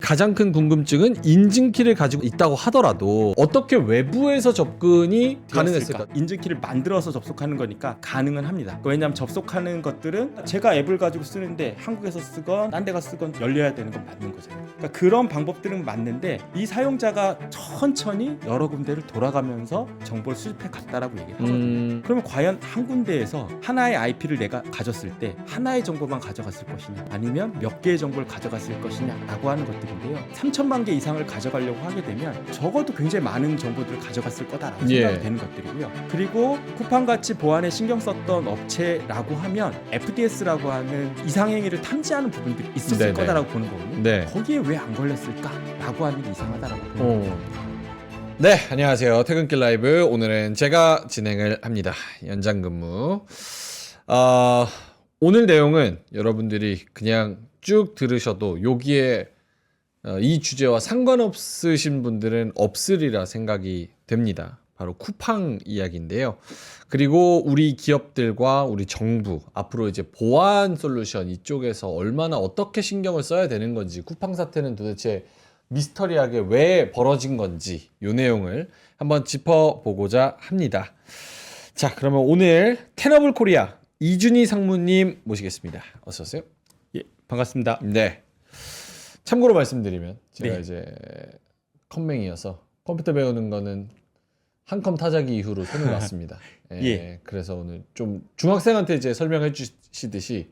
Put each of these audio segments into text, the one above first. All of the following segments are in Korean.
가장 큰 궁금증은 인증키를 가지고 있다고 하더라도 어떻게 외부에서 접근이 가능했을까? 인증키를 만들어서 접속하는 거니까 가능은 합니다. 왜냐하면 접속하는 것들은 제가 앱을 가지고 쓰는데 한국에서 쓰건 딴 데가 쓰건 열려야 되는 건 맞는 거잖아요. 그러니까 그런 방법들은 맞는데 이 사용자가 천천히 여러 군데를 돌아가면서 정보를 수집해 갔다라고 얘기를 하거든요. 그러면 과연 한 군데에서 하나의 IP를 내가 가졌을 때 하나의 정보만 가져갔을 것이냐 아니면 몇 개의 정보를 가져갔을 것이냐라고 하는 것들인데요. 3천만 개 이상을 가져가려고 하게 되면 적어도 굉장히 많은 정보들을 가져갔을 거다라고 생각이 되는 것들이고요. 그리고 쿠팡같이 보안에 신경 썼던 업체라고 하면 FDS라고 하는 이상행위를 탐지하는 부분들이 있었을 거다라고 보는 거거든요. 네. 거기에 왜 안 걸렸을까라고 하는 게 이상하다라고 보는 거예요. 네, 안녕하세요. 퇴근길 라이브 오늘은 제가 진행을 합니다. 연장근무. 오늘 내용은 여러분들이 그냥 쭉 들으셔도 여기에 이 주제와 상관없으신 분들은 없으리라 생각이 됩니다. 바로 쿠팡 이야기인데요. 그리고 우리 기업들과 우리 정부 앞으로 이제 보안 솔루션 이쪽에서 얼마나 어떻게 신경을 써야 되는 건지, 쿠팡 사태는 도대체 미스터리하게 왜 벌어진 건지 이 내용을 한번 짚어보고자 합니다. 자, 그러면 오늘 테너블 코리아 이준희 상무님 모시겠습니다. 어서 오세요. 예, 반갑습니다. 네. 참고로 말씀드리면 제가 네. 이제 컴맹이어서 컴퓨터 배우는 거는 한컴 타자기 이후로 손을 놨습니다. 예, 예. 그래서 오늘 좀 중학생한테 이제 설명해 주시듯이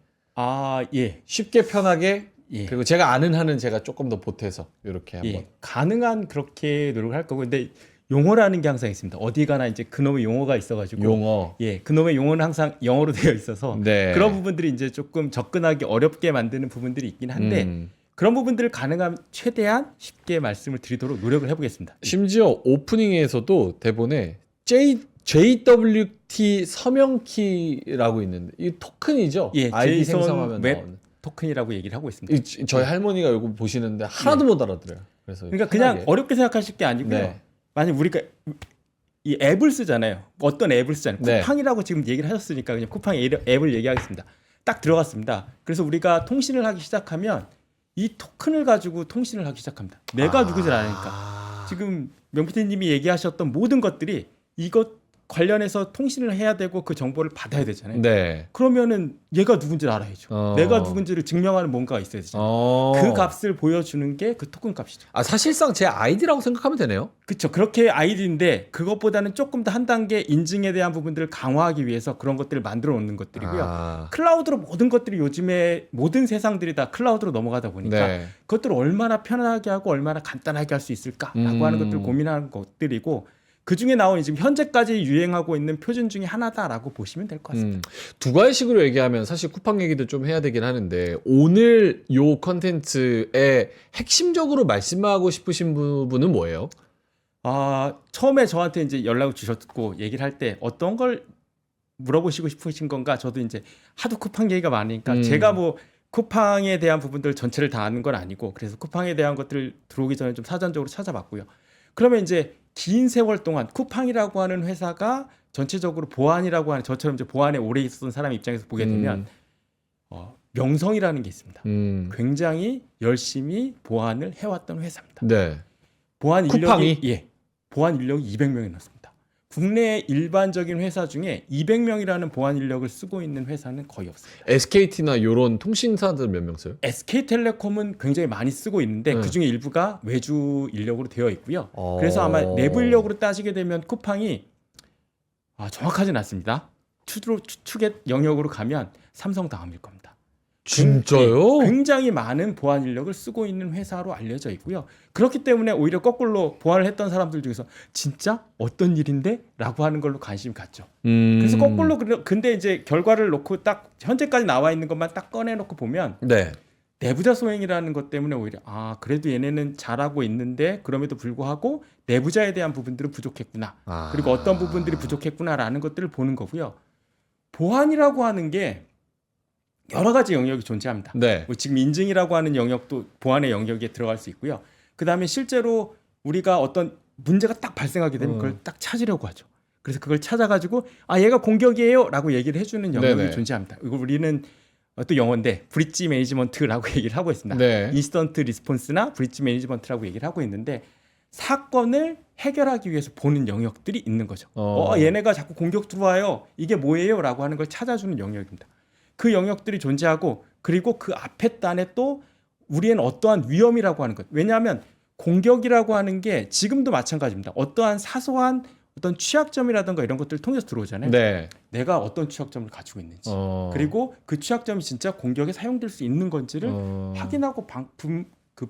예. 쉽게 편하게 예. 그리고 제가 아는 한은 제가 조금 더 보태서 이렇게 한번. 예. 가능한 그렇게 노력을 할 거고 근데 용어라는 게 항상 있습니다. 어디 가나 이제 그놈의 용어가 있어가지고 용어. 예, 그놈의 용어는 항상 영어로 되어 있어서 네. 그런 부분들이 이제 조금 접근하기 어렵게 만드는 부분들이 있긴 한데 그런 부분들을 가능하면 최대한 쉽게 말씀을 드리도록 노력을 해보겠습니다. 심지어 오프닝에서도 대본에 JWT 서명키라고 있는데 이 토큰이죠. 예, 아이디 제이슨 생성하면 웹 나오는. 토큰이라고 얘기를 하고 있습니다. 저희 할머니가 이거 보시는데 하나도 못 알아들어요. 그래서 그러니까 편하게. 그냥 어렵게 생각하실 게 아니고요. 네. 만약 우리가 이 앱을 쓰잖아요. 어떤 앱을 쓰잖아요. 네. 쿠팡이라고 지금 얘기를 하셨으니까 그냥 쿠팡 앱을 얘기하겠습니다. 딱 들어갔습니다. 그래서 우리가 통신을 하기 시작하면 이 토큰을 가지고 통신을 하기 시작합니다. 내가 누구지 아니까. 지금 명피디님이 얘기하셨던 모든 것들이 이것 관련해서 통신을 해야 되고 그 정보를 받아야 되잖아요. 네. 그러면은 얘가 누군지 알아야죠. 내가 누군지를 증명하는 뭔가가 있어야 되잖아요. 그 값을 보여주는 게 그 토큰 값이죠. 사실상 제 아이디라고 생각하면 되네요. 그렇죠. 그렇게 아이디인데 그것보다는 조금 더 한 단계 인증에 대한 부분들을 강화하기 위해서 그런 것들을 만들어 놓는 것들이고요. 클라우드로 모든 것들이 요즘에 모든 세상들이 다 클라우드로 넘어가다 보니까 네. 그것들을 얼마나 편하게 하고 얼마나 간단하게 할 수 있을까라고 하는 것들을 고민하는 것들이고 그 중에 나온 지금 현재까지 유행하고 있는 표준 중에 하나다라고 보시면 될 것 같습니다. 두 가지식으로 얘기하면 사실 쿠팡 얘기도 좀 해야 되긴 하는데 오늘 요 컨텐츠에 핵심적으로 말씀하고 싶으신 부분은 뭐예요? 처음에 저한테 이제 연락을 주셨고 얘기를 할 때 어떤 걸 물어보시고 싶으신 건가 저도 이제 하도 쿠팡 얘기가 많으니까 제가 뭐 쿠팡에 대한 부분들 전체를 다 아는 건 아니고 그래서 쿠팡에 대한 것들을 들어오기 전에 좀 사전적으로 찾아봤고요. 그러면 이제 긴 세월 동안 쿠팡이라고 하는 회사가 전체적으로 보안이라고 하는 저처럼 이제 보안에 오래 있었던 사람 입장에서 보게 되면 명성이라는 게 있습니다. 굉장히 열심히 보안을 해왔던 회사입니다. 네. 보안 쿠팡이? 인력이 보안 인력이 200명이 넘습니다. 국내 일반적인 회사 중에 200명이라는 보안 인력을 쓰고 있는 회사는 거의 없습니다. SKT나 요런 통신사들 몇 명 써요? SK텔레콤은 굉장히 많이 쓰고 있는데 그중에 일부가 외주 인력으로 되어 있고요. 그래서 아마 내부 인력으로 따지게 되면 쿠팡이 정확하지는 않습니다. 추측의 영역으로 가면 삼성 다음일 겁니다. 진짜요? 굉장히 많은 보안 인력을 쓰고 있는 회사로 알려져 있고요. 그렇기 때문에 오히려 거꾸로 보안을 했던 사람들 중에서 진짜 어떤 일인데? 라고 하는 걸로 관심이 갔죠. 그래서 거꾸로 근데 이제 결과를 놓고 딱 현재까지 나와 있는 것만 딱 꺼내놓고 보면 네. 내부자 소행이라는 것 때문에 오히려 그래도 얘네는 잘하고 있는데 그럼에도 불구하고 내부자에 대한 부분들은 부족했구나. 그리고 어떤 부분들이 부족했구나라는 것들을 보는 거고요. 보안이라고 하는 게 여러 가지 영역이 존재합니다. 네. 뭐 지금 인증이라고 하는 영역도 보안의 영역에 들어갈 수 있고요. 그 다음에 실제로 우리가 어떤 문제가 딱 발생하게 되면 그걸 딱 찾으려고 하죠. 그래서 그걸 찾아가지고 얘가 공격이에요 라고 얘기를 해주는 영역이 네네. 존재합니다. 이걸 우리는 또 영어인데 브릿지 매니지먼트라고 얘기를 하고 있습니다. 네. 인시던트 리스폰스나 브릿지 매니지먼트라고 얘기를 하고 있는데 사건을 해결하기 위해서 보는 영역들이 있는 거죠. 얘네가 자꾸 공격 들어와요. 이게 뭐예요? 라고 하는 걸 찾아주는 영역입니다. 그 영역들이 존재하고 그리고 그 앞에 단에 또 우리는 어떠한 위험이라고 하는 것. 왜냐하면 공격이라고 하는 게 지금도 마찬가지입니다. 어떠한 사소한 어떤 취약점이라든가 이런 것들을 통해서 들어오잖아요. 네. 내가 어떤 취약점을 가지고 있는지 그리고 그 취약점이 진짜 공격에 사용될 수 있는 건지를 확인하고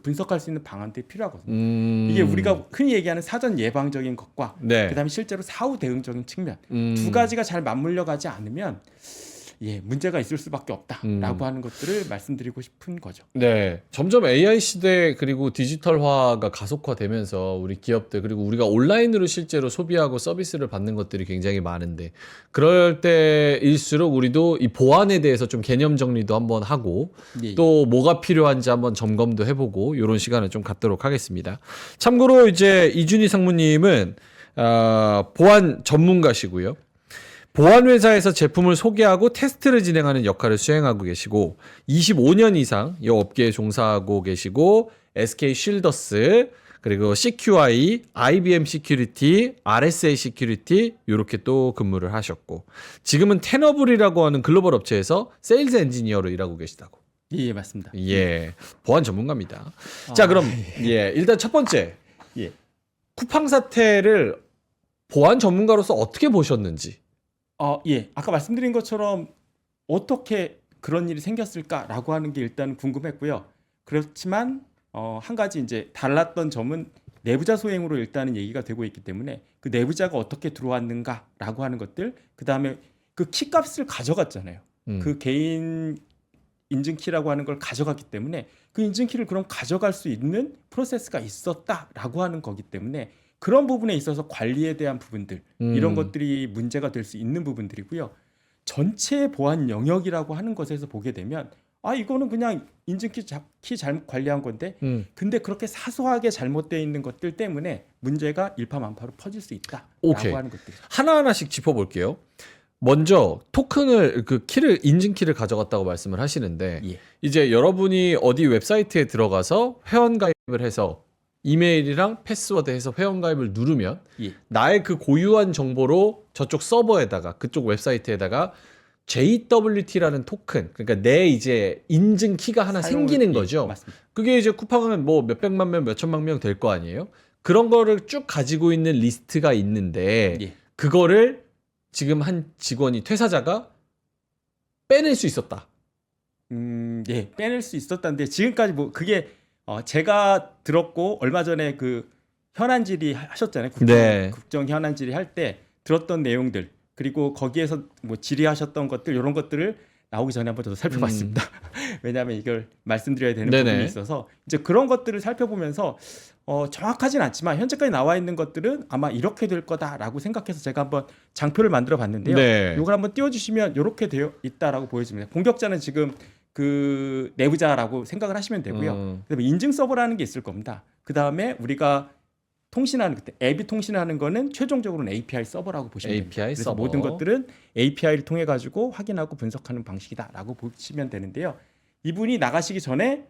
분석할 수 있는 방안들이 필요하거든요. 이게 우리가 흔히 얘기하는 사전 예방적인 것과 네. 그다음에 실제로 사후 대응적인 측면 두 가지가 잘 맞물려 가지 않으면 문제가 있을 수밖에 없다라고 하는 것들을 말씀드리고 싶은 거죠. 네, 점점 AI 시대 그리고 디지털화가 가속화되면서 우리 기업들 그리고 우리가 온라인으로 실제로 소비하고 서비스를 받는 것들이 굉장히 많은데 그럴 때일수록 우리도 이 보안에 대해서 좀 개념 정리도 한번 하고 또 뭐가 필요한지 한번 점검도 해보고 이런 시간을 좀 갖도록 하겠습니다. 참고로 이제 이준희 상무님은 보안 전문가시고요. 보안 회사에서 제품을 소개하고 테스트를 진행하는 역할을 수행하고 계시고 25년 이상 이 업계에 종사하고 계시고 SK 쉴더스 그리고 CQI, IBM 시큐리티, RSA 시큐리티 이렇게 또 근무를 하셨고 지금은 테너블이라고 하는 글로벌 업체에서 세일즈 엔지니어로 일하고 계시다고. 예, 맞습니다. 예, 보안 전문가입니다. 자, 그럼 일단 첫 번째 쿠팡 사태를 보안 전문가로서 어떻게 보셨는지. 아까 말씀드린 것처럼 어떻게 그런 일이 생겼을까라고 하는 게 일단 궁금했고요. 그렇지만 한 가지 이제 달랐던 점은 내부자 소행으로 일단은 얘기가 되고 있기 때문에 그 내부자가 어떻게 들어왔는가라고 하는 것들, 그 다음에 그 키값을 가져갔잖아요. 그 개인 인증키라고 하는 걸 가져갔기 때문에 그 인증키를 그럼 가져갈 수 있는 프로세스가 있었다라고 하는 거기 때문에 그런 부분에 있어서 관리에 대한 부분들 이런 것들이 문제가 될 수 있는 부분들이고요. 전체 보안 영역이라고 하는 것에서 보게 되면 이거는 그냥 인증키 키 잘못 관리한 건데 근데 그렇게 사소하게 잘못되어 있는 것들 때문에 문제가 일파만파로 퍼질 수 있다라고 하는 것들이죠. 하나하나씩 짚어볼게요. 먼저 토큰을 키를 인증키를 가져갔다고 말씀을 하시는데 이제 여러분이 어디 웹사이트에 들어가서 회원 가입을 해서 이메일이랑 패스워드 해서 회원가입을 누르면 나의 그 고유한 정보로 저쪽 서버에다가 그쪽 웹사이트에다가 JWT라는 토큰, 그러니까 내 이제 인증 키가 하나 생기는 거죠. 맞습니다. 그게 이제 쿠팡은 뭐 몇백만 명, 몇천만 명 될 거 아니에요? 그런 거를 쭉 가지고 있는 리스트가 있는데 그거를 지금 한 직원이 퇴사자가 빼낼 수 있었다. 빼낼 수 있었다는데 지금까지 뭐 그게 제가 들었고 얼마 전에 그 현안 질의 하셨잖아요. 국정 현안 질의 할 때 들었던 내용들 그리고 거기에서 뭐 질의하셨던 것들 이런 것들을 나오기 전에 한번 저도 살펴봤습니다. 왜냐하면 이걸 말씀드려야 되는 부분이 있어서 이제 그런 것들을 살펴보면서 정확하진 않지만 현재까지 나와 있는 것들은 아마 이렇게 될 거다라고 생각해서 제가 한번 장표를 만들어 봤는데요. 이걸 한번 띄워주시면 이렇게 되어 있다라고 보여집니다. 공격자는 지금 그 내부자라고 생각을 하시면 되고요. 그다음에 인증 서버라는 게 있을 겁니다. 그 다음에 우리가 통신하는 그때 앱이 통신하는 거는 최종적으로는 API 서버라고 보시면 됩니다. 그래서 서버. 모든 것들은 API를 통해 가지고 확인하고 분석하는 방식이다라고 보시면 되는데요. 이분이 나가시기 전에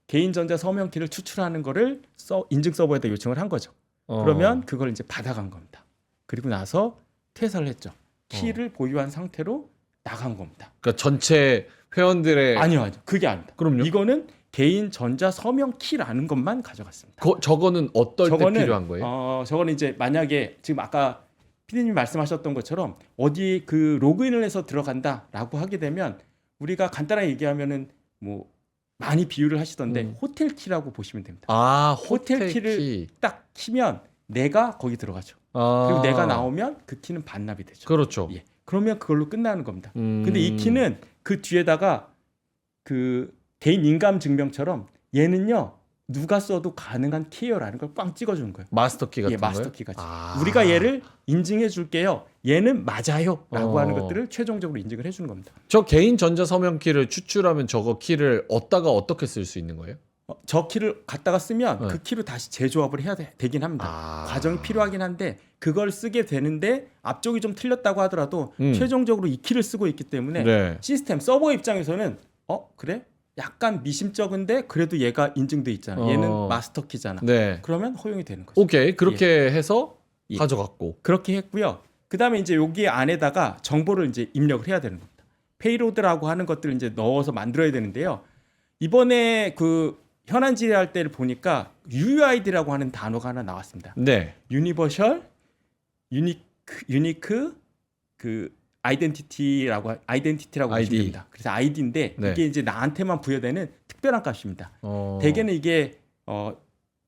개인전자 서명키를 추출하는 거를 인증 서버에다 요청을 한 거죠. 그러면 그걸 이제 받아간 겁니다. 그리고 나서 퇴사를 했죠. 키를 보유한 상태로 나간 겁니다. 그러니까 전체 회원들의 아니요. 그게 아닙니다. 그럼요. 이거는 개인 전자 서명 키라는 것만 가져갔습니다. 저거는 어떨 때 필요한 거예요? 저거는 이제 만약에 지금 아까 피디님이 말씀하셨던 것처럼 어디 그 로그인을 해서 들어간다라고 하게 되면 우리가 간단하게 얘기하면은 뭐 많이 비유를 하시던데 호텔 키라고 보시면 됩니다. 호텔 키를 딱 키면 내가 거기 들어가죠. 그리고 내가 나오면 그 키는 반납이 되죠. 그렇죠. 그러면 그걸로 끝나는 겁니다. 근데 이 키는 그 뒤에다가 그 개인 인감 증명처럼 얘는요 누가 써도 가능한 키예요라는 걸 꽝 찍어주는 거예요. 마스터 키 같은 거요? 마스터 키 같이. 우리가 얘를 인증해 줄게요. 얘는 맞아요라고 하는 것들을 최종적으로 인증을 해주는 겁니다. 저 개인 전자 서명 키를 추출하면 저거 키를 얻다가 어떻게 쓸 수 있는 거예요? 저 키를 갖다가 쓰면 그 키로 다시 재조합을 해야 되긴 합니다. 과정이 필요하긴 한데 그걸 쓰게 되는데 앞쪽이 좀 틀렸다고 하더라도 최종적으로 이 키를 쓰고 있기 때문에 시스템 서버 입장에서는 그래? 약간 미심쩍은데 그래도 얘가 인증돼 있잖아. 얘는 마스터 키잖아. 네. 그러면 허용이 되는 거죠. 오케이. 그렇게 해서 예. 가져갔고. 그렇게 했고요. 그다음에 이제 여기 안에다가 정보를 이제 입력을 해야 되는 겁니다. 페이로드라고 하는 것들을 이제 넣어서 만들어야 되는데요. 이번에 그 현안 질의할 때를 보니까 UUID라고 하는 단어가 하나 나왔습니다. 네. 유니버셜 유니크 그 아이덴티티라고 보시면 됩니다. 그래서 아이디인데 네. 이게 이제 나한테만 부여되는 특별한 값입니다. 대개는 이게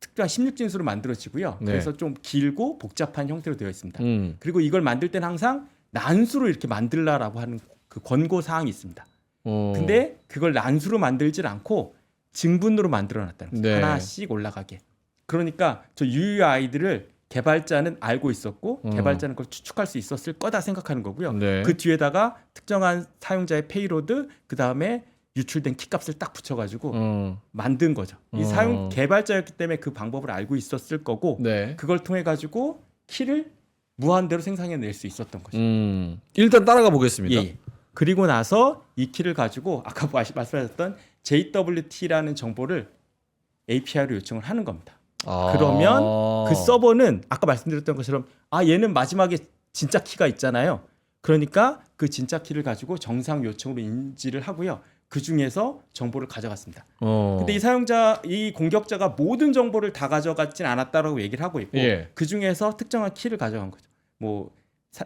특별한 16진수로 만들어지고요. 네. 그래서 좀 길고 복잡한 형태로 되어 있습니다. 음. 그리고 이걸 만들 때는 항상 난수로 이렇게 만들라라고 하는 그 권고 사항이 있습니다. 근데 그걸 난수로 만들질 않고 증분으로 만들어 놨다는 거죠. 네. 하나씩 올라가게. 그러니까 저 UUID를 개발자는 알고 있었고 개발자는 그걸 추측할 수 있었을 거다 생각하는 거고요. 네. 그 뒤에다가 특정한 사용자의 페이로드 그다음에 유출된 키값을 딱 붙여가지고 만든 거죠. 이 사용 개발자였기 때문에 그 방법을 알고 있었을 거고 네. 그걸 통해 가지고 키를 무한대로 생성해낼 수 있었던 거죠. 일단 따라가 보겠습니다. 예. 그리고 나서 이 키를 가지고 아까 말씀하셨던 JWT라는 정보를 API로 요청을 하는 겁니다. 그러면 그 서버는 아까 말씀드렸던 것처럼 얘는 마지막에 진짜 키가 있잖아요. 그러니까 그 진짜 키를 가지고 정상 요청으로 인지를 하고요. 그 중에서 정보를 가져갔습니다. 근데 이 공격자가 모든 정보를 다 가져갔진 않았다라고 얘기를 하고 있고 예. 그 중에서 특정한 키를 가져간 거죠. 뭐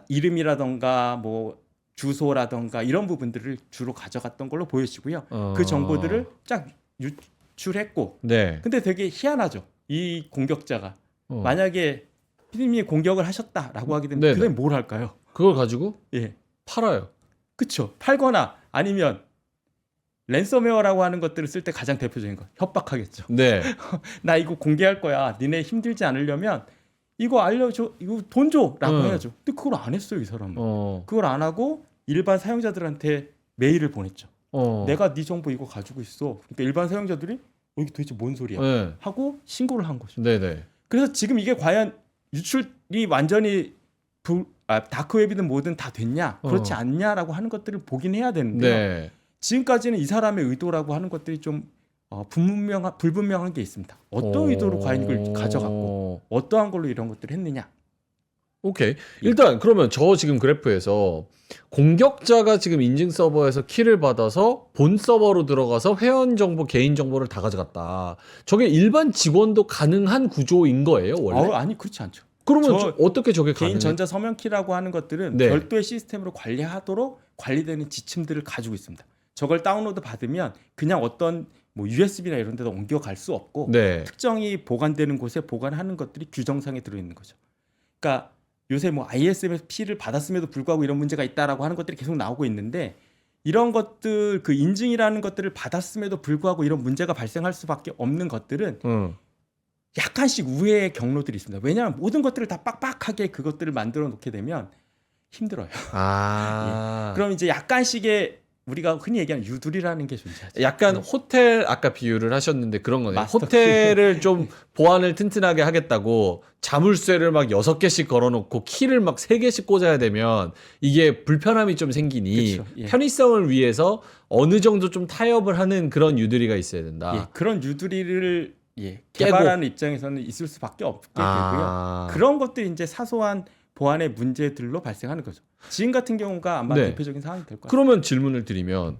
이름이라던가 뭐 주소라던가 이런 부분들을 주로 가져갔던 걸로 보여지고요. 그 정보들을 쫙 유출했고 네. 근데 되게 희한하죠. 이 공격자가 만약에 피디님이 공격을 하셨다라고 하게 되면 그다음에 뭘 할까요? 그걸 가지고 예. 팔아요. 그렇죠. 팔거나 아니면 랜섬웨어라고 하는 것들을 쓸 때 가장 대표적인 거 협박하겠죠. 네. 나 이거 공개할 거야. 니네 힘들지 않으려면 이거 알려줘. 이거 돈 줘라고 해야죠. 근데 그걸 안 했어요, 이 사람은. 그걸 안 하고 일반 사용자들한테 메일을 보냈죠. 내가 네 정보 이거 가지고 있어. 그러니까 일반 사용자들이 이게 도대체 뭔 소리야? 네. 하고 신고를 한 거죠. 네네. 그래서 지금 이게 과연 유출이 완전히 다크웹이든 뭐든 다 됐냐? 그렇지 않냐라고 하는 것들을 보긴 해야 되는데요. 네. 지금까지는 이 사람의 의도라고 하는 것들이 좀 불분명한 게 있습니다. 어떤 의도로 과연 이걸 가져갔고 어떠한 걸로 이런 것들을 했느냐. 오케이. 일단 그러면 저 지금 그래프에서 공격자가 지금 인증 서버에서 키를 받아서 본 서버로 들어가서 회원 정보, 개인 정보를 다 가져갔다. 저게 일반 직원도 가능한 구조인 거예요, 원래? 아니 그렇지 않죠. 그러면 어떻게 저게 개인 가능해요? 전자 서명키라고 하는 것들은 네. 별도의 시스템으로 관리하도록 관리되는 지침들을 가지고 있습니다. 저걸 다운로드 받으면 그냥 어떤 뭐 USB나 이런 데다 옮겨갈 수 없고 네. 특정이 보관되는 곳에 보관하는 것들이 규정상에 들어있는 거죠. 그러니까 요새 뭐 ISMS를 받았음에도 불구하고 이런 문제가 있다라고 하는 것들이 계속 나오고 있는데 이런 것들 그 인증이라는 것들을 받았음에도 불구하고 이런 문제가 발생할 수밖에 없는 것들은 약간씩 우회의 경로들이 있습니다. 왜냐하면 모든 것들을 다 빡빡하게 그것들을 만들어 놓게 되면 힘들어요. 예. 그럼 이제 약간씩의 우리가 흔히 얘기하는 유두리라는 게 존재하죠. 약간 호텔 아까 비유를 하셨는데 그런 거네요. 마스터 호텔을 좀 보안을 튼튼하게 하겠다고 자물쇠를 막 6개씩 걸어놓고 키를 막 3개씩 꽂아야 되면 이게 불편함이 좀 생기니 그쵸, 예. 편의성을 위해서 어느 정도 좀 타협을 하는 그런 유두리가 있어야 된다. 예, 그런 유두리를 개발하는 입장에서는 있을 수밖에 없게 되고요. 그런 것들이 이제 사소한 보안의 문제들로 발생하는 거죠. 지금 같은 경우가 아마 네. 대표적인 상황이 될 거예요. 그러면 질문을 드리면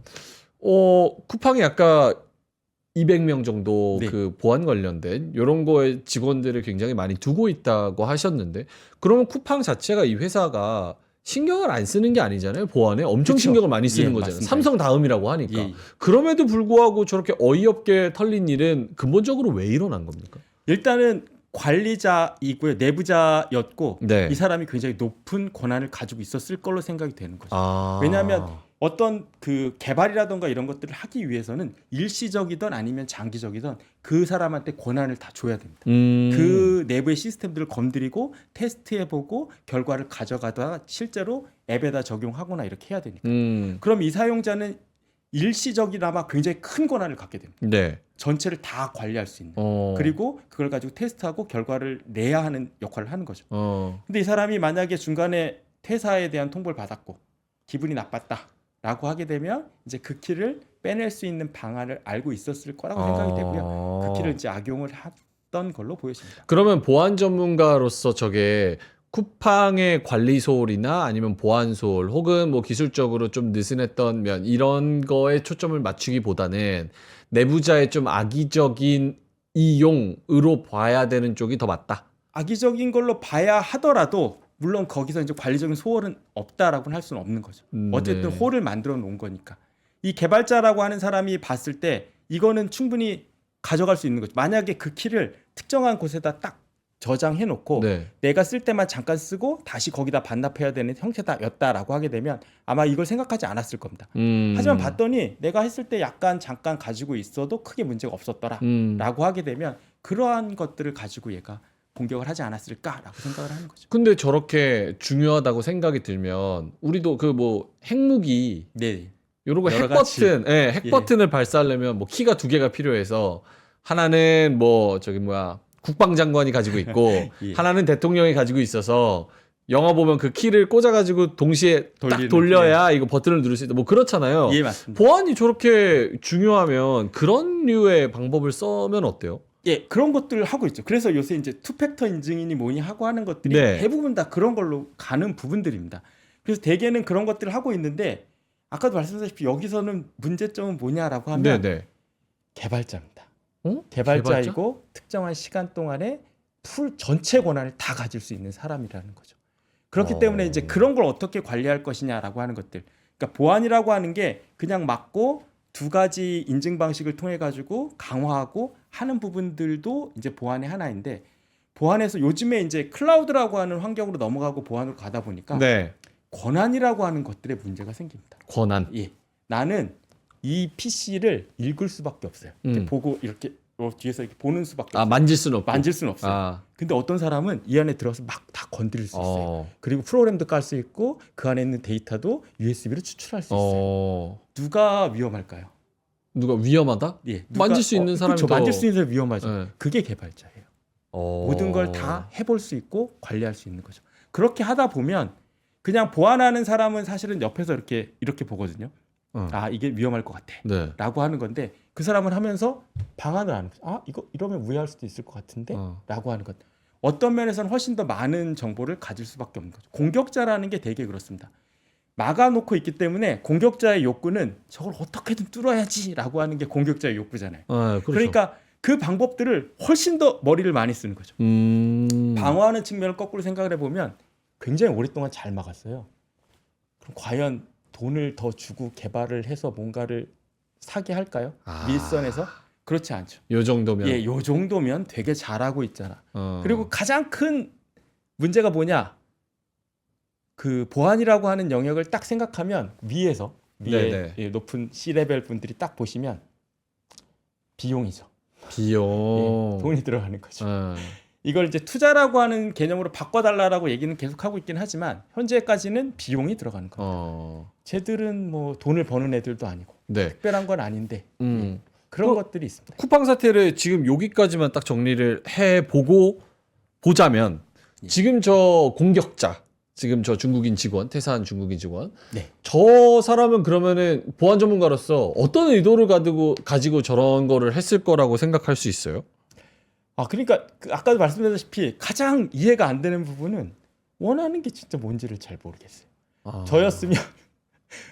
쿠팡이 아까 200명 정도 네. 그 보안 관련된 이런 거에 직원들을 굉장히 많이 두고 있다고 하셨는데 그러면 쿠팡 자체가 이 회사가 신경을 안 쓰는 게 아니잖아요. 보안에 엄청 그쵸. 신경을 많이 쓰는 예, 거잖아요. 맞습니다. 삼성 다음이라고 하니까. 예. 그럼에도 불구하고 저렇게 어이없게 털린 일은 근본적으로 왜 일어난 겁니까? 일단은 관리자이고요. 내부자였고 네. 이 사람이 굉장히 높은 권한을 가지고 있었을 걸로 생각이 되는 거죠. 아. 왜냐하면 어떤 그 개발이라던가 이런 것들을 하기 위해서는 일시적이든 아니면 장기적이든 그 사람한테 권한을 다 줘야 됩니다. 그 내부의 시스템들을 건드리고 테스트해보고 결과를 가져가다가 실제로 앱에다 적용하거나 이렇게 해야 되니까. 그럼 이 사용자는 일시적이나마 굉장히 큰 권한을 갖게 됩니다. 네. 전체를 다 관리할 수 있는. 그리고 그걸 가지고 테스트하고 결과를 내야 하는 역할을 하는 거죠. 근데 이 사람이 만약에 중간에 퇴사에 대한 통보를 받았고 기분이 나빴다. 라고 하게 되면 이제 그 키를 빼낼 수 있는 방안을 알고 있었을 거라고 생각이 되고요. 그 키를 이제 악용을 했던 걸로 보여집니다. 그러면 보안 전문가로서 저게 쿠팡의 관리 소홀이나 아니면 보안 소홀 혹은 뭐 기술적으로 좀 느슨했던 면 이런 거에 초점을 맞추기보다는 내부자의 좀 악의적인 이용으로 봐야 되는 쪽이 더 맞다. 악의적인 걸로 봐야 하더라도 물론 거기서 이제 관리적인 소홀은 없다라고는 할 수는 없는 거죠. 어쨌든 네. 홀을 만들어 놓은 거니까. 이 개발자라고 하는 사람이 봤을 때 이거는 충분히 가져갈 수 있는 거죠. 만약에 그 키를 특정한 곳에다 딱 저장해 놓고 네. 내가 쓸 때만 잠깐 쓰고 다시 거기다 반납해야 되는 형태다였다라고 하게 되면 아마 이걸 생각하지 않았을 겁니다. 하지만 봤더니 내가 했을 때 약간 잠깐 가지고 있어도 크게 문제가 없었더라라고 하게 되면 그러한 것들을 가지고 얘가 공격을 하지 않았을까라고 생각을 하는 거죠. 근데 저렇게 중요하다고 생각이 들면 우리도 그 뭐 핵무기 네. 요런 거 여러 핵 가지. 버튼, 예, 핵 예. 버튼을 발사하려면 뭐 키가 2개가 필요해서 하나는 뭐 저기 뭐야 국방장관이 가지고 있고 예. 하나는 대통령이 가지고 있어서 영화 보면 그 키를 꽂아가지고 동시에 딱 돌리는, 돌려야 이거 버튼을 누를 수 있다. 뭐 그렇잖아요. 예, 맞습니다. 보안이 저렇게 중요하면 그런 류의 방법을 써면 어때요? 예, 그런 것들을 하고 있죠. 그래서 요새 이제 투팩터 인증이니 뭐니 하고 하는 것들이 네. 대부분 다 그런 걸로 가는 부분들입니다. 그래서 대개는 그런 것들을 하고 있는데 아까도 말씀드렸다시피 여기서는 문제점은 뭐냐라고 하면 네네. 개발자입니다. 어? 개발자이고 특정한 시간 동안에 풀 전체 권한을 다 가질 수 있는 사람이라는 거죠. 그렇기 때문에 이제 그런 걸 어떻게 관리할 것이냐라고 하는 것들. 그러니까 보안이라고 하는 게 그냥 막고 두 가지 인증 방식을 통해 가지고 강화하고 하는 부분들도 이제 보안의 하나인데 보안에서 요즘에 이제 클라우드라고 하는 환경으로 넘어가고 보안으로 가다 보니까 네. 권한이라고 하는 것들에 문제가 생깁니다. 권한. 예, 나는 이 PC를 읽을 수밖에 없어요. 이렇게 보고 이렇게 뒤에서 이렇게 보는 수밖에 아 없어요. 만질 수는 없고. 만질 수는 없어요. 아. 근데 어떤 사람은 이 안에 들어가서 막 다 건드릴 수 있어요. 어. 그리고 프로그램도 깔 수 있고 그 안에 있는 데이터도 USB로 추출할 수 있어요. 어. 누가 위험할까요? 누가 위험하다? 예, 만질 수 있는 사람이 그렇죠. 더- 만질 수 있는 사람이 위험하죠. 네. 그게 개발자예요. 어. 모든 걸 다 해볼 수 있고 관리할 수 있는 거죠. 그렇게 하다 보면 그냥 보안하는 사람은 사실은 옆에서 이렇게 보거든요. 아 이게 위험할 것 같아. 네. 라고 하는 건데 그 사람은 하면서 방안을 안 해요. 아 이거 이러면 우회할 수도 있을 것 같은데 라고 하는 것. 어떤 면에서는 훨씬 더 많은 정보를 가질 수밖에 없는 거죠. 공격자라는 게 되게 그렇습니다. 막아놓고 있기 때문에 공격자의 욕구는 저걸 어떻게든 뚫어야지라고 하는 게 공격자의 욕구잖아요. 아, 그렇죠. 그러니까 그 방법들을 훨씬 더 머리를 많이 쓰는 거죠. 방어하는 측면을 거꾸로 생각을 해보면 굉장히 오랫동안 잘 막았어요. 그럼 과연 돈을 더 주고 개발을 해서 뭔가를 사게 할까요? 아. 밀선에서? 그렇지 않죠. 요 정도면. 예, 요 정도면 되게 잘하고 있잖아. 어. 그리고 가장 큰 문제가 뭐냐? 그 보안이라고 하는 영역을 딱 생각하면 위에 네네. 예, 높은 C레벨 분들이 딱 보시면 비용이죠. 비용. 예, 돈이 들어가는 거죠. 어. 이걸 이제 투자라고 하는 개념으로 바꿔달라고 얘기는 계속 하고 있긴 하지만 현재까지는 비용이 들어가는 겁니다. 쟤들은 뭐 돈을 버는 애들도 아니고 네. 특별한 건 아닌데 음. 그런 그- 것들이 있습니다. 쿠팡 사태를 지금 여기까지만 딱 정리를 해 보고 보자면 예. 지금 저 공격자, 지금 저 중국인 직원, 퇴사한 중국인 직원, 네. 저 사람은 그러면은 보안 전문가로서 어떤 의도를 가지고 저런 거를 했을 거라고 생각할 수 있어요? 아 그러니까 아까도 말씀드렸다시피 가장 이해가 안 되는 부분은 원하는 게 진짜 뭔지를 잘 모르겠어요. 저였으면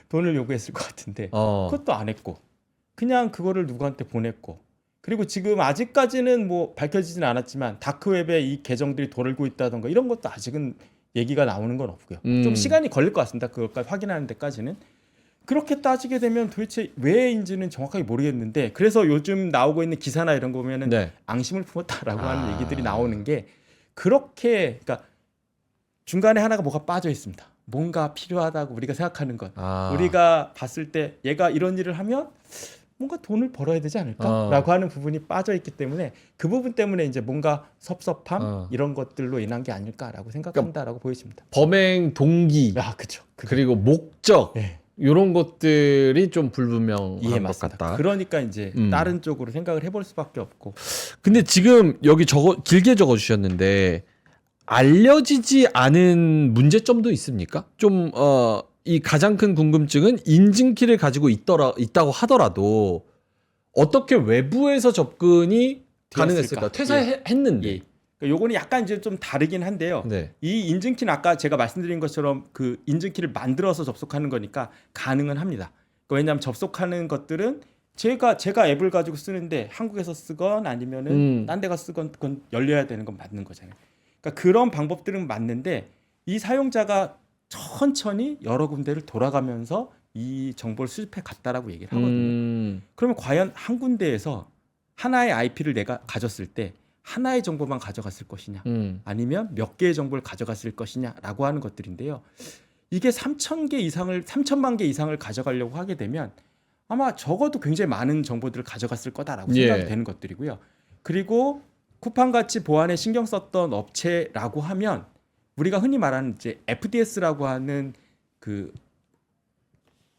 돈을 요구했을 것 같은데 그것도 안 했고 그냥 그거를 누구한테 보냈고 그리고 지금 아직까지는 뭐 밝혀지지는 않았지만 다크웹에 이 계정들이 돌고 있다던가 이런 것도 아직은 얘기가 나오는 건 없고요. 좀 시간이 걸릴 것 같습니다. 그것까지 확인하는 데까지는. 그렇게 따지게 되면 도대체 왜인지는 정확하게 모르겠는데 그래서 요즘 나오고 있는 기사나 이런 거 보면은 네. 앙심을 품었다라고 하는 얘기들이 나오는 게 그렇게 그러니까 중간에 하나가 뭐가 빠져 있습니다. 뭔가 필요하다고 우리가 생각하는 것. 우리가 봤을 때 얘가 이런 일을 하면 뭔가 돈을 벌어야 되지 않을까라고 하는 부분이 빠져 있기 때문에 그 부분 때문에 이제 뭔가 섭섭함 이런 것들로 인한 게 아닐까라고 생각한다라고 보여집니다. 범행 동기, 아, 그렇죠. 그리고 목적 네. 이런 것들이 좀 불분명한 예, 것 맞습니다. 같다. 그러니까 이제 다른 쪽으로 생각을 해볼 수밖에 없고. 근데 지금 여기 길게 적어주셨는데 알려지지 않은 문제점도 있습니까? 좀 이 가장 큰 궁금증은 인증키를 가지고 있다고 하더라도 어떻게 외부에서 접근이 가능했을까? 되었을까? 퇴사했는데. 예. 그러니까 요거는 약간 이제 좀 다르긴 한데요. 네. 이 인증키는 아까 제가 말씀드린 것처럼 그 인증키를 만들어서 접속하는 거니까 가능은 합니다. 그러니까 왜냐하면 접속하는 것들은 제가 앱을 가지고 쓰는데 한국에서 쓰건 아니면은 딴 데가 쓰건 그건 열려야 되는 건 맞는 거잖아요. 그러니까 그런 방법들은 맞는데 이 사용자가 천천히 여러 군데를 돌아가면서 이 정보를 수집해 갔다라고 얘기를 하거든요. 그러면 과연 한 군데에서 하나의 IP를 내가 가졌을 때 하나의 정보만 가져갔을 것이냐 아니면 몇 개의 정보를 가져갔을 것이냐라고 하는 것들인데요. 이게 3천만 개 이상을 가져가려고 하게 되면 아마 적어도 굉장히 많은 정보들을 가져갔을 거다라고 생각이 되는 것들이고요. 그리고 쿠팡같이 보안에 신경 썼던 업체라고 하면 우리가 흔히 말하는 이제 FDS라고 하는 그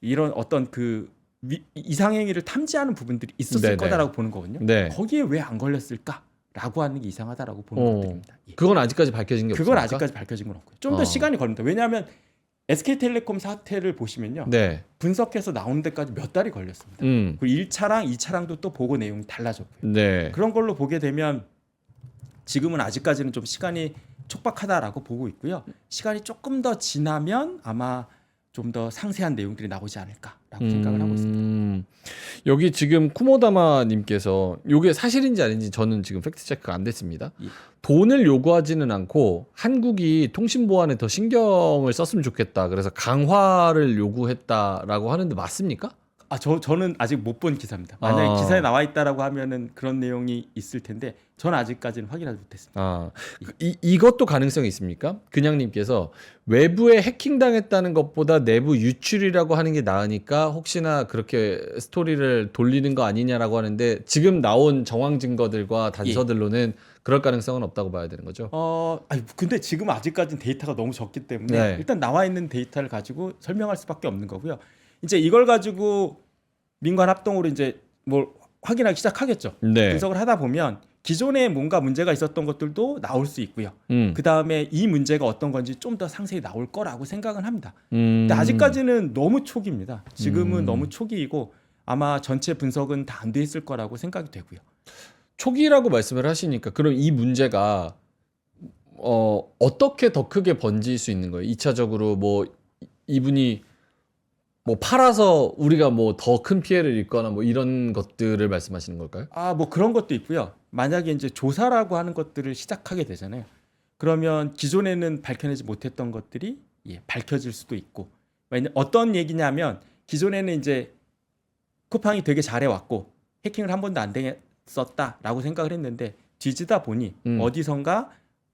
이런 어떤 그 이상행위를 탐지하는 부분들이 있었을 네네. 거다라고 보는 거거든요. 네. 거기에 왜 안 걸렸을까라고 하는 게 이상하다라고 보는 것들입니다. 예. 그건 아직까지 밝혀진 게 그건 없습니까? 아직까지 밝혀진 건 없고요. 좀 더 시간이 걸립니다. 왜냐하면 SK텔레콤 사태를 보시면요. 네. 분석해서 나오는 데까지 몇 달이 걸렸습니다. 그리고 1차랑 2차랑도 또 보고 내용이 달라졌고요. 네. 그런 걸로 보게 되면 지금은 아직까지는 좀 시간이 촉박하다라고 보고 있고요. 시간이 조금 더 지나면 아마 좀 더 상세한 내용들이 나오지 않을까라고 생각을 하고 있습니다. 여기 지금 쿠모다마님께서 이게 사실인지 아닌지 저는 지금 팩트 체크가 안 됐습니다. 예. 돈을 요구하지는 않고 한국이 통신 보안에 더 신경을 썼으면 좋겠다. 그래서 강화를 요구했다라고 하는데 맞습니까? 저는 아직 못 본 기사입니다. 만약에 기사에 나와 있다라고 하면은 그런 내용이 있을 텐데 저는 아직까지는 확인하지 못했습니다. 이것도 가능성이 있습니까? 그냥님께서 외부에 해킹당했다는 것보다 내부 유출이라고 하는 게 나으니까 혹시나 그렇게 스토리를 돌리는 거 아니냐라고 하는데 지금 나온 정황 증거들과 단서들로는 그럴 가능성은 없다고 봐야 되는 거죠. 근데 지금 아직까지는 데이터가 너무 적기 때문에 네. 일단 나와 있는 데이터를 가지고 설명할 수밖에 없는 거고요. 이제 이걸 가지고 민관 합동으로 이제 뭘 확인하기 시작하겠죠. 네. 분석을 하다 보면 기존에 뭔가 문제가 있었던 것들도 나올 수 있고요. 그 다음에 이 문제가 어떤 건지 좀 더 상세히 나올 거라고 생각은 합니다. 근데 아직까지는 너무 초기입니다. 지금은 너무 초기이고 아마 전체 분석은 다 안 돼 있을 거라고 생각이 되고요. 초기라고 말씀을 하시니까 그럼 이 문제가 어떻게 더 크게 번질 수 있는 거예요? 2차적으로 뭐 이분이 뭐 팔아서 우리가 뭐 더 큰 피해를 입거나 뭐 이런 것들을 말씀하시는 걸까요? 뭐 그런 것도 있고요. 만약에 이제 조사라고 하는 것들을 시작하게 되잖아요. 그러면 기존에는 밝혀내지 못했던 것들이 밝혀질 수도 있고. 어떤 얘기냐면 기존에는 이제 쿠팡이 되게 잘해왔고 해킹을 한 번도 안 당했었다라고 생각을 했는데 뒤지다 보니 어디선가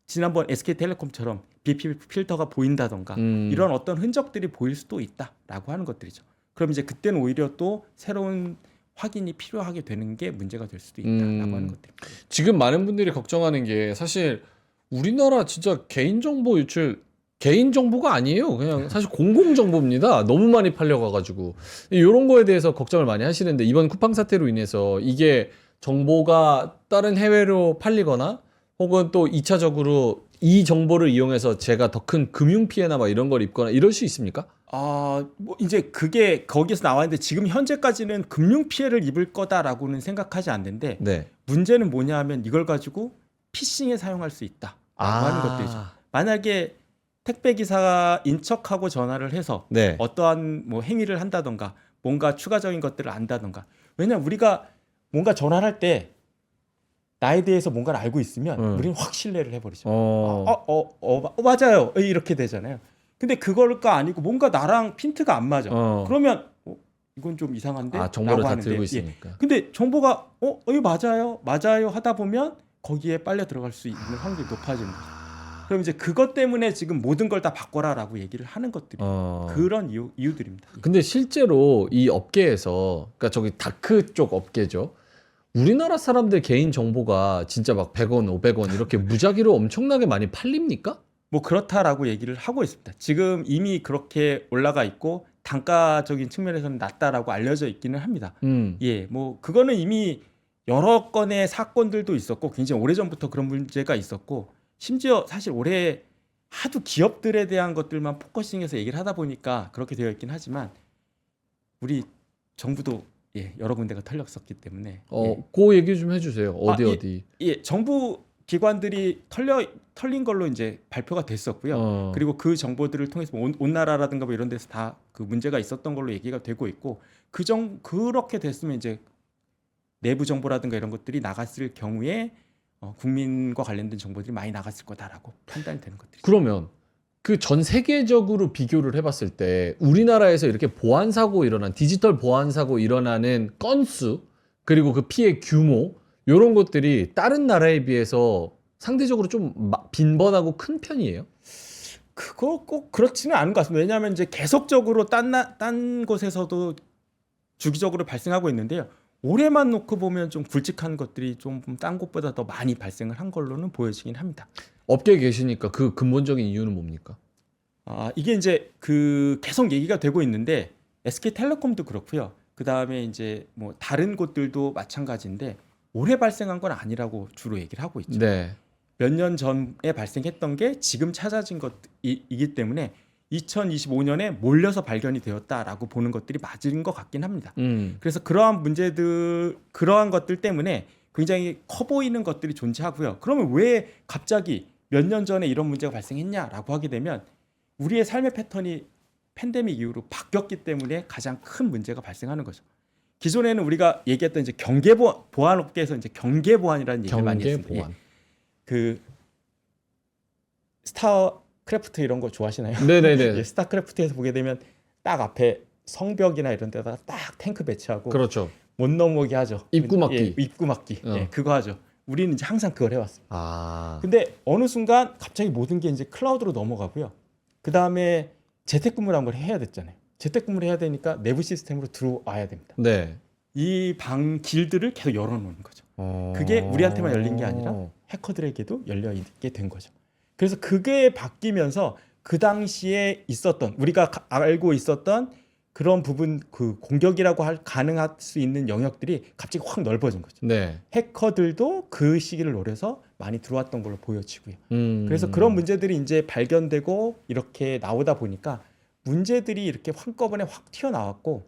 지난번 SK텔레콤처럼 BP 필터가 보인다던가 이런 어떤 흔적들이 보일 수도 있다라고 하는 것들이죠. 그럼 이제 그때는 오히려 또 새로운 확인이 필요하게 되는 게 문제가 될 수도 있다라고 하는 것들입니다. 지금 많은 분들이 걱정하는 게 사실 우리나라 진짜 개인정보 유출 개인정보가 아니에요. 그냥 사실 공공정보입니다. 너무 많이 팔려가가지고 이런 거에 대해서 걱정을 많이 하시는데 이번 쿠팡 사태로 인해서 이게 정보가 다른 해외로 팔리거나 혹은 또 2차적으로 이 정보를 이용해서 제가 더 큰 금융 피해나 막 이런 걸 입거나 이럴 수 있습니까? 뭐 이제 그게 거기서 나왔는데 지금 현재까지는 금융 피해를 입을 거다라고는 생각하지 않는데 네. 문제는 뭐냐 하면 이걸 가지고 피싱에 사용할 수 있다라고 하는 것들이죠. 만약에 택배 기사가 인척하고 전화를 해서 네. 어떠한 뭐 행위를 한다던가 뭔가 추가적인 것들을 안다던가 왜냐면 우리가 뭔가 전화를 할 때 나에 대해서 뭔가를 알고 있으면 우리는 확 신뢰를 해버리죠. 맞아요. 이렇게 되잖아요. 근데 그걸까 아니고 뭔가 나랑 핀트가 안 맞아. 그러면 이건 좀 이상한데? 정보를 다 하는데, 들고 있으니까. 근데 정보가 이거 맞아요 하다 보면 거기에 빨려 들어갈 수 있는 확률이 높아지는 거죠. 그럼 이제 그것 때문에 지금 모든 걸 다 바꿔라라고 얘기를 하는 것들이 그런 이유들입니다. 근데 실제로 이 업계에서 그러니까 저기 다크 쪽 업계죠. 우리나라 사람들 개인 정보가 진짜 막 100원, 500원 이렇게 무작위로 엄청나게 많이 팔립니까? 뭐 그렇다라고 얘기를 하고 있습니다. 지금 이미 그렇게 올라가 있고 단가적인 측면에서는 낮다라고 알려져 있기는 합니다. 뭐 그거는 이미 여러 건의 사건들도 있었고 굉장히 오래전부터 그런 문제가 있었고 심지어 사실 올해 하도 기업들에 대한 것들만 포커싱해서 얘기를 하다 보니까 그렇게 되어 있긴 하지만 우리 정부도 여러 군데가 털렸었기 때문에 그 얘기 좀 해주세요. 어디 아, 어디. 정부 기관들이 털린 걸로 이제 발표가 됐었고요. 그리고 그 정보들을 통해서 온 나라라든가 뭐 이런 데서 다 그 문제가 있었던 걸로 얘기가 되고 있고 그렇게 됐으면 이제 내부 정보라든가 이런 것들이 나갔을 경우에 국민과 관련된 정보들이 많이 나갔을 거다라고 판단이 되는 것들이. 그러면 그 전 세계적으로 비교를 해봤을 때 우리나라에서 이렇게 보안 사고 일어난 디지털 보안 사고 일어나는 건수 그리고 그 피해 규모 이런 것들이 다른 나라에 비해서 상대적으로 좀 빈번하고 큰 편이에요? 그거 꼭 그렇지는 않은 것 같습니다. 왜냐하면 이제 계속적으로 딴 곳에서도 주기적으로 발생하고 있는데요. 올해만 놓고 보면 좀 굵직한 것들이 좀 딴 곳보다 더 많이 발생을 한 걸로는 보여지긴 합니다. 업계에 계시니까 그 근본적인 이유는 뭡니까? 이게 이제 그 계속 얘기가 되고 있는데 SK텔레콤도 그렇고요. 그 다음에 이제 뭐 다른 곳들도 마찬가지인데 올해 발생한 건 아니라고 주로 얘기를 하고 있죠. 네. 몇 년 전에 발생했던 게 지금 찾아진 것이기 때문에 2025년에 몰려서 발견이 되었다라고 보는 것들이 맞은 것 같긴 합니다. 그래서 그러한 문제들, 그러한 것들 때문에 굉장히 커 보이는 것들이 존재하고요. 그러면 왜 갑자기 몇 년 전에 이런 문제가 발생했냐라고 하게 되면 우리의 삶의 패턴이 팬데믹 이후로 바뀌었기 때문에 가장 큰 문제가 발생하는 거죠. 기존에는 우리가 얘기했던 이제 보안 업계에서 이제 경계 보안이라는 얘기를 많이 했습니다. 보안. 그 스타크래프트 이런 거 좋아하시나요? 네네네. 스타크래프트에서 보게 되면 딱 앞에 성벽이나 이런 데다가 딱 탱크 배치하고 그렇죠. 못 넘어오게 하죠. 입구 막기. 입구 막기. 그거 하죠. 우리는 이제 항상 그걸 해왔습니다. 그 근데 어느 순간 갑자기 모든 게 이제 클라우드로 넘어가고요. 그 다음에 재택근무라는 걸 해야 됐잖아요. 재택근무를 해야 되니까 내부 시스템으로 들어와야 됩니다. 네. 이 길들을 계속 열어놓는 거죠. 그게 우리한테만 열린 게 아니라 해커들에게도 열려 있게 된 거죠. 그래서 그게 바뀌면서 그 당시에 있었던 우리가 알고 있었던 그런 부분 그 공격이라고 가능할 수 있는 영역들이 갑자기 확 넓어진 거죠. 네. 해커들도 그 시기를 노려서 많이 들어왔던 걸로 보여지고요. 그래서 그런 문제들이 이제 발견되고 이렇게 나오다 보니까 문제들이 이렇게 한꺼번에 확 튀어나왔고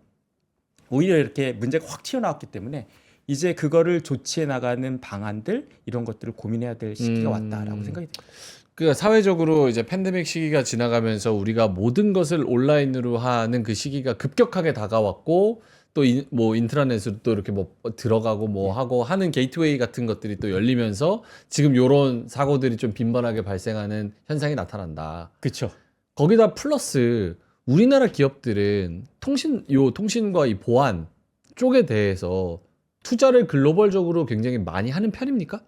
오히려 이렇게 문제가 확 튀어나왔기 때문에 이제 그거를 조치해 나가는 방안들 이런 것들을 고민해야 될 시기가 왔다라고 생각이 됩니다. 그러니까 사회적으로 이제 팬데믹 시기가 지나가면서 우리가 모든 것을 온라인으로 하는 그 시기가 급격하게 다가왔고 또 뭐 인트라넷으로 또 이렇게 뭐 들어가고 뭐 하고 하는 게이트웨이 같은 것들이 또 열리면서 지금 요런 사고들이 좀 빈번하게 발생하는 현상이 나타난다. 그렇죠. 거기다 플러스 우리나라 기업들은 통신과 이 보안 쪽에 대해서 투자를 글로벌적으로 굉장히 많이 하는 편입니까?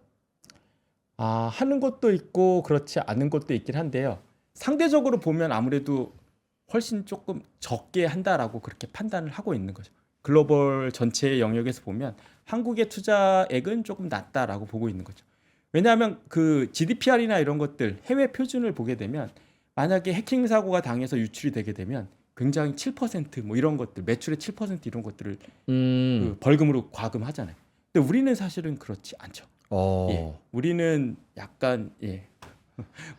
하는 것도 있고 그렇지 않은 것도 있긴 한데요. 상대적으로 보면 아무래도 훨씬 조금 적게 한다라고 그렇게 판단을 하고 있는 거죠. 글로벌 전체 영역에서 보면 한국의 투자액은 조금 낮다라고 보고 있는 거죠. 왜냐하면 그 GDPR이나 이런 것들 해외 표준을 보게 되면 만약에 해킹 사고가 당해서 유출이 되게 되면 굉장히 7%뭐 이런 것들 매출의 7% 이런 것들을 그 벌금으로 과금하잖아요. 근데 우리는 사실은 그렇지 않죠. 우리는 약간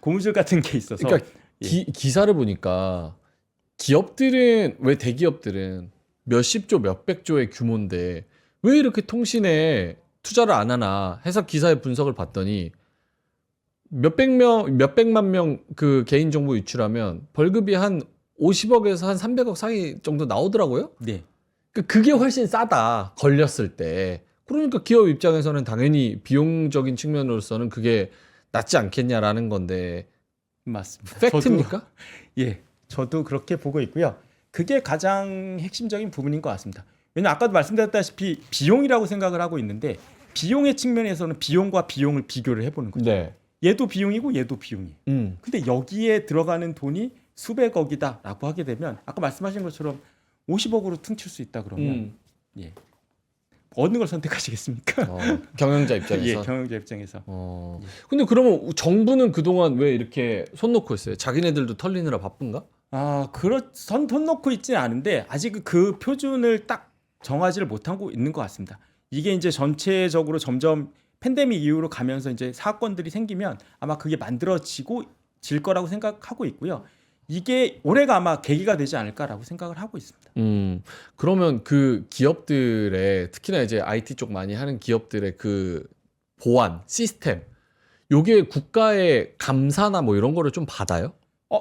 고무줄 같은 게 있어서. 그러니까 기사를 보니까 기업들은 왜 대기업들은 몇십조 몇백조의 규모인데 왜 이렇게 통신에 투자를 안 하나 해서 기사의 분석을 봤더니 몇백만 명 그 개인정보 유출하면 벌금이 한 50억에서 한 300억 사이 정도 나오더라고요. 네. 그게 훨씬 싸다 걸렸을 때. 그러니까 기업 입장에서는 당연히 비용적인 측면으로서는 그게 낫지 않겠냐라는 건데 맞습니다. 팩트입니까? 저도 그렇게 보고 있고요. 그게 가장 핵심적인 부분인 것 같습니다. 왜냐하면 아까도 말씀드렸다시피 비용이라고 생각을 하고 있는데 비용의 측면에서는 비용과 비용을 비교를 해보는 거죠. 네. 얘도 비용이고 얘도 비용이에요. 근데 여기에 들어가는 돈이 수백억이다라고 하게 되면 아까 말씀하신 것처럼 50억으로 퉁칠 수 있다 그러면 어느 걸 선택하시겠습니까? 경영자 입장에서. 경영자 입장에서. 근데 그러면 정부는 그동안 왜 이렇게 손 놓고 있어요? 자기네들도 털리느라 바쁜가? 손 놓고 있지는 않은데 아직 그 표준을 딱 정하지를 못하고 있는 것 같습니다. 이게 이제 전체적으로 점점 팬데믹 이후로 가면서 이제 사건들이 생기면 아마 그게 만들어지고 질 거라고 생각하고 있고요. 이게 올해가 아마 계기가 되지 않을까라고 생각을 하고 있습니다. 그러면 그 기업들의 특히나 이제 IT 쪽 많이 하는 기업들의 그 보안 시스템 요게 국가의 감사나 뭐 이런 거를 좀 받아요?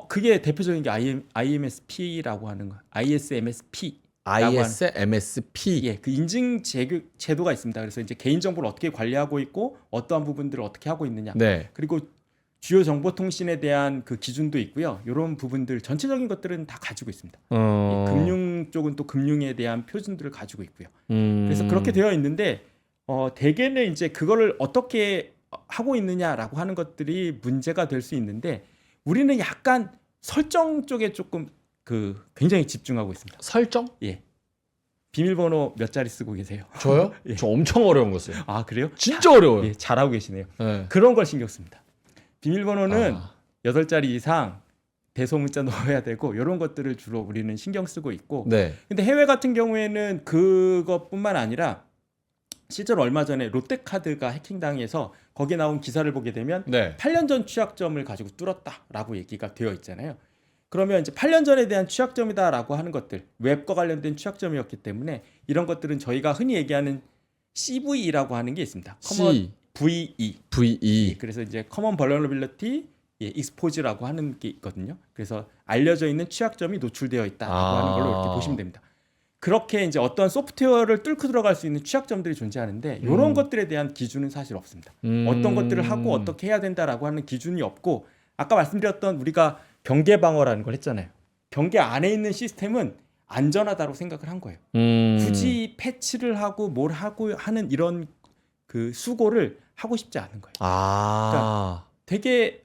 그게 대표적인 게 IMSP라고 하는 거, ISMSP. ISMSP. 예, 그 인증 제도가 있습니다. 그래서 이제 개인 정보를 어떻게 관리하고 있고 어떠한 부분들을 어떻게 하고 있느냐. 네. 그리고 주요 정보통신에 대한 그 기준도 있고요. 이런 부분들 전체적인 것들은 다 가지고 있습니다. 예, 금융 쪽은 또 금융에 대한 표준들을 가지고 있고요. 그래서 그렇게 되어 있는데 대개는 이제 그거를 어떻게 하고 있느냐라고 하는 것들이 문제가 될 수 있는데 우리는 약간 설정 쪽에 조금 굉장히 집중하고 있습니다. 설정? 예. 비밀번호 몇 자리 쓰고 계세요? 저요? 예. 저 엄청 어려운 거 써요. 아, 그래요? 진짜 어려워요. 예, 잘하고 계시네요. 네. 그런 걸 신경 씁니다. 비밀번호는 아. 8자리 이상 대소문자 넣어야 되고 이런 것들을 주로 우리는 신경 쓰고 있고 네. 근데 해외 같은 경우에는 그것뿐만 아니라 실제로 얼마 전에 롯데카드가 해킹당해서 거기에 나온 기사를 보게 되면 네. 8년 전 취약점을 가지고 뚫었다라고 얘기가 되어 있잖아요. 그러면 이제 8년 전에 대한 취약점이다라고 하는 것들, 웹과 관련된 취약점이었기 때문에 이런 것들은 저희가 흔히 얘기하는 CVE라고 하는 게 있습니다. C VE. VE. 그래서 이제 Common Vulnerability Expose라고 하는 게 있거든요. 그래서 알려져 있는 취약점이 노출되어 있다라고 하는 걸로 이렇게 보시면 됩니다. 그렇게 이제 어떤 소프트웨어를 뚫고 들어갈 수 있는 취약점들이 존재하는데 이런 것들에 대한 기준은 사실 없습니다. 어떤 것들을 하고 어떻게 해야 된다라고 하는 기준이 없고 아까 말씀드렸던 우리가 경계 방어라는 걸 했잖아요. 경계 안에 있는 시스템은 안전하다고 생각을 한 거예요. 굳이 패치를 하고 뭘 하고 하는 이런 그 수고를 하고 싶지 않은 거예요. 그러니까 되게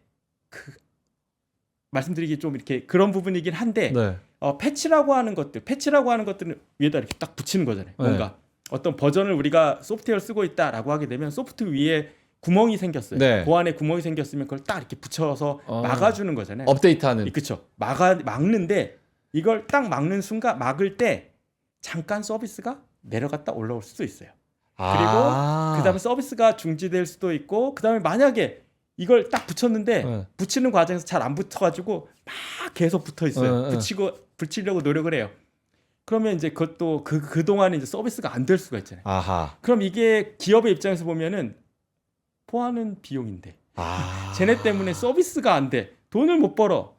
말씀드리기 좀 이렇게 그런 부분이긴 한데 네. 패치라고 하는 것들은 위에다 이렇게 딱 붙이는 거잖아요. 뭔가 네. 어떤 버전을 우리가 소프트웨어를 쓰고 있다라고 하게 되면 소프트 위에 구멍이 생겼어요. 네. 보안에 구멍이 생겼으면 그걸 딱 이렇게 붙여서 막아주는 거잖아요. 업데이트하는. 그렇죠. 막는데 이걸 딱 막는 순간 막을 때 잠깐 서비스가 내려갔다 올라올 수도 있어요. 그리고 그다음에 서비스가 중지될 수도 있고 그다음에 만약에 이걸 딱 붙였는데 네. 붙이는 과정에서 잘 안 붙어가지고 막 계속 붙어 있어요. 붙이려고 노력을 해요. 그러면 이제 그것도 그 동안에 이제 서비스가 안 될 수가 있잖아요. 아하. 그럼 이게 기업의 입장에서 보면은 포함은 비용인데 쟤네 때문에 서비스가 안 돼, 돈을 못 벌어.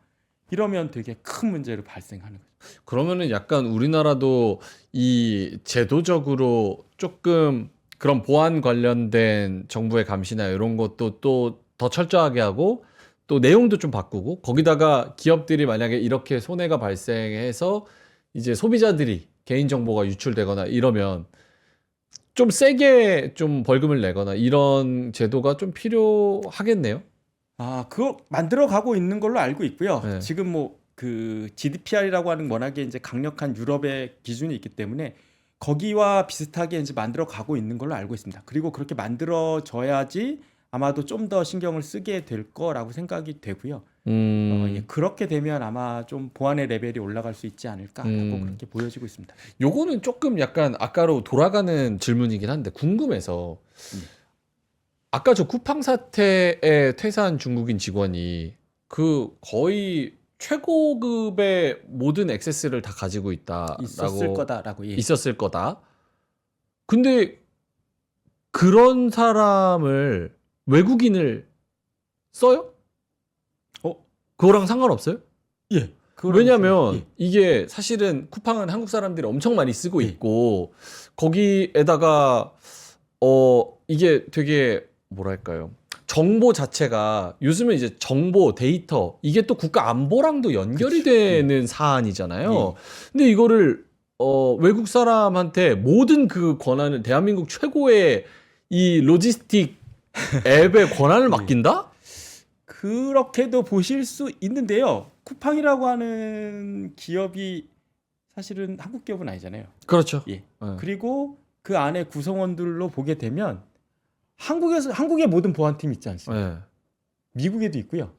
이러면 되게 큰 문제로 발생하는 거죠. 그러면은 약간 우리나라도 이 제도적으로 조금 그런 보안 관련된 정부의 감시나 이런 것도 또 더 철저하게 하고 또 내용도 좀 바꾸고 거기다가 기업들이 만약에 이렇게 손해가 발생해서 이제 소비자들이 개인정보가 유출되거나 이러면 좀 세게 좀 벌금을 내거나 이런 제도가 좀 필요하겠네요. 그거 만들어 가고 있는 걸로 알고 있고요. 네. 지금 뭐 그 GDPR이라고 하는 워낙에 이제 강력한 유럽의 기준이 있기 때문에 거기와 비슷하게 이제 만들어 가고 있는 걸로 알고 있습니다. 그리고 그렇게 만들어져야지 아마도 좀 더 신경을 쓰게 될 거라고 생각이 되고요. 그렇게 되면 아마 좀 보안의 레벨이 올라갈 수 있지 않을까라고 그렇게 보여지고 있습니다. 요거는 조금 약간 아까로 돌아가는 질문이긴 한데 궁금해서 아까 저 쿠팡 사태에 퇴사한 중국인 직원이 그 거의 최고급의 모든 액세스를 다 가지고 있다라고 있었을 거다라고 있었을 거다. 근데 그런 사람을 외국인을 써요? 그거랑 상관없어요? 예. 왜냐면 이게 사실은 쿠팡은 한국 사람들이 엄청 많이 쓰고 있고 거기에다가 이게 되게 뭐랄까요? 정보 자체가 요즘은 이제 정보, 데이터 이게 또 국가 안보랑도 연결이 되는 사안이잖아요. 근데 이거를 외국 사람한테 모든 그 권한을 대한민국 최고의 이 로지스틱 앱의 권한을 맡긴다? 그렇게도 보실 수 있는데요. 쿠팡이라고 하는 기업이 사실은 한국 기업은 아니잖아요. 그렇죠. 예. 그리고 그 안에 구성원들로 보게 되면 한국의 모든 보안팀 있지 않습니까? 미국에도 있고요.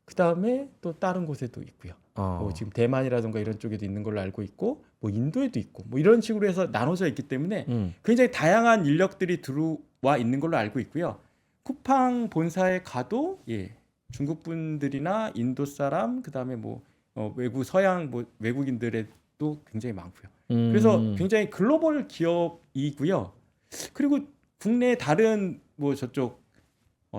그 다음에 또 다른 곳에도 있고요. 뭐 지금 대만이라든가 이런 쪽에도 있는 걸로 알고 있고, 뭐 인도에도 있고, 뭐 이런 식으로 해서 나눠져 있기 때문에 굉장히 다양한 인력들이 들어와 있는 걸로 알고 있고요. 쿠팡 본사에 가도 중국 분들이나 인도 사람 그다음에 뭐 외국 서양 뭐 외국인들에도 굉장히 많고요. 그래서 굉장히 글로벌 기업이고요. 그리고 국내 다른 뭐 저쪽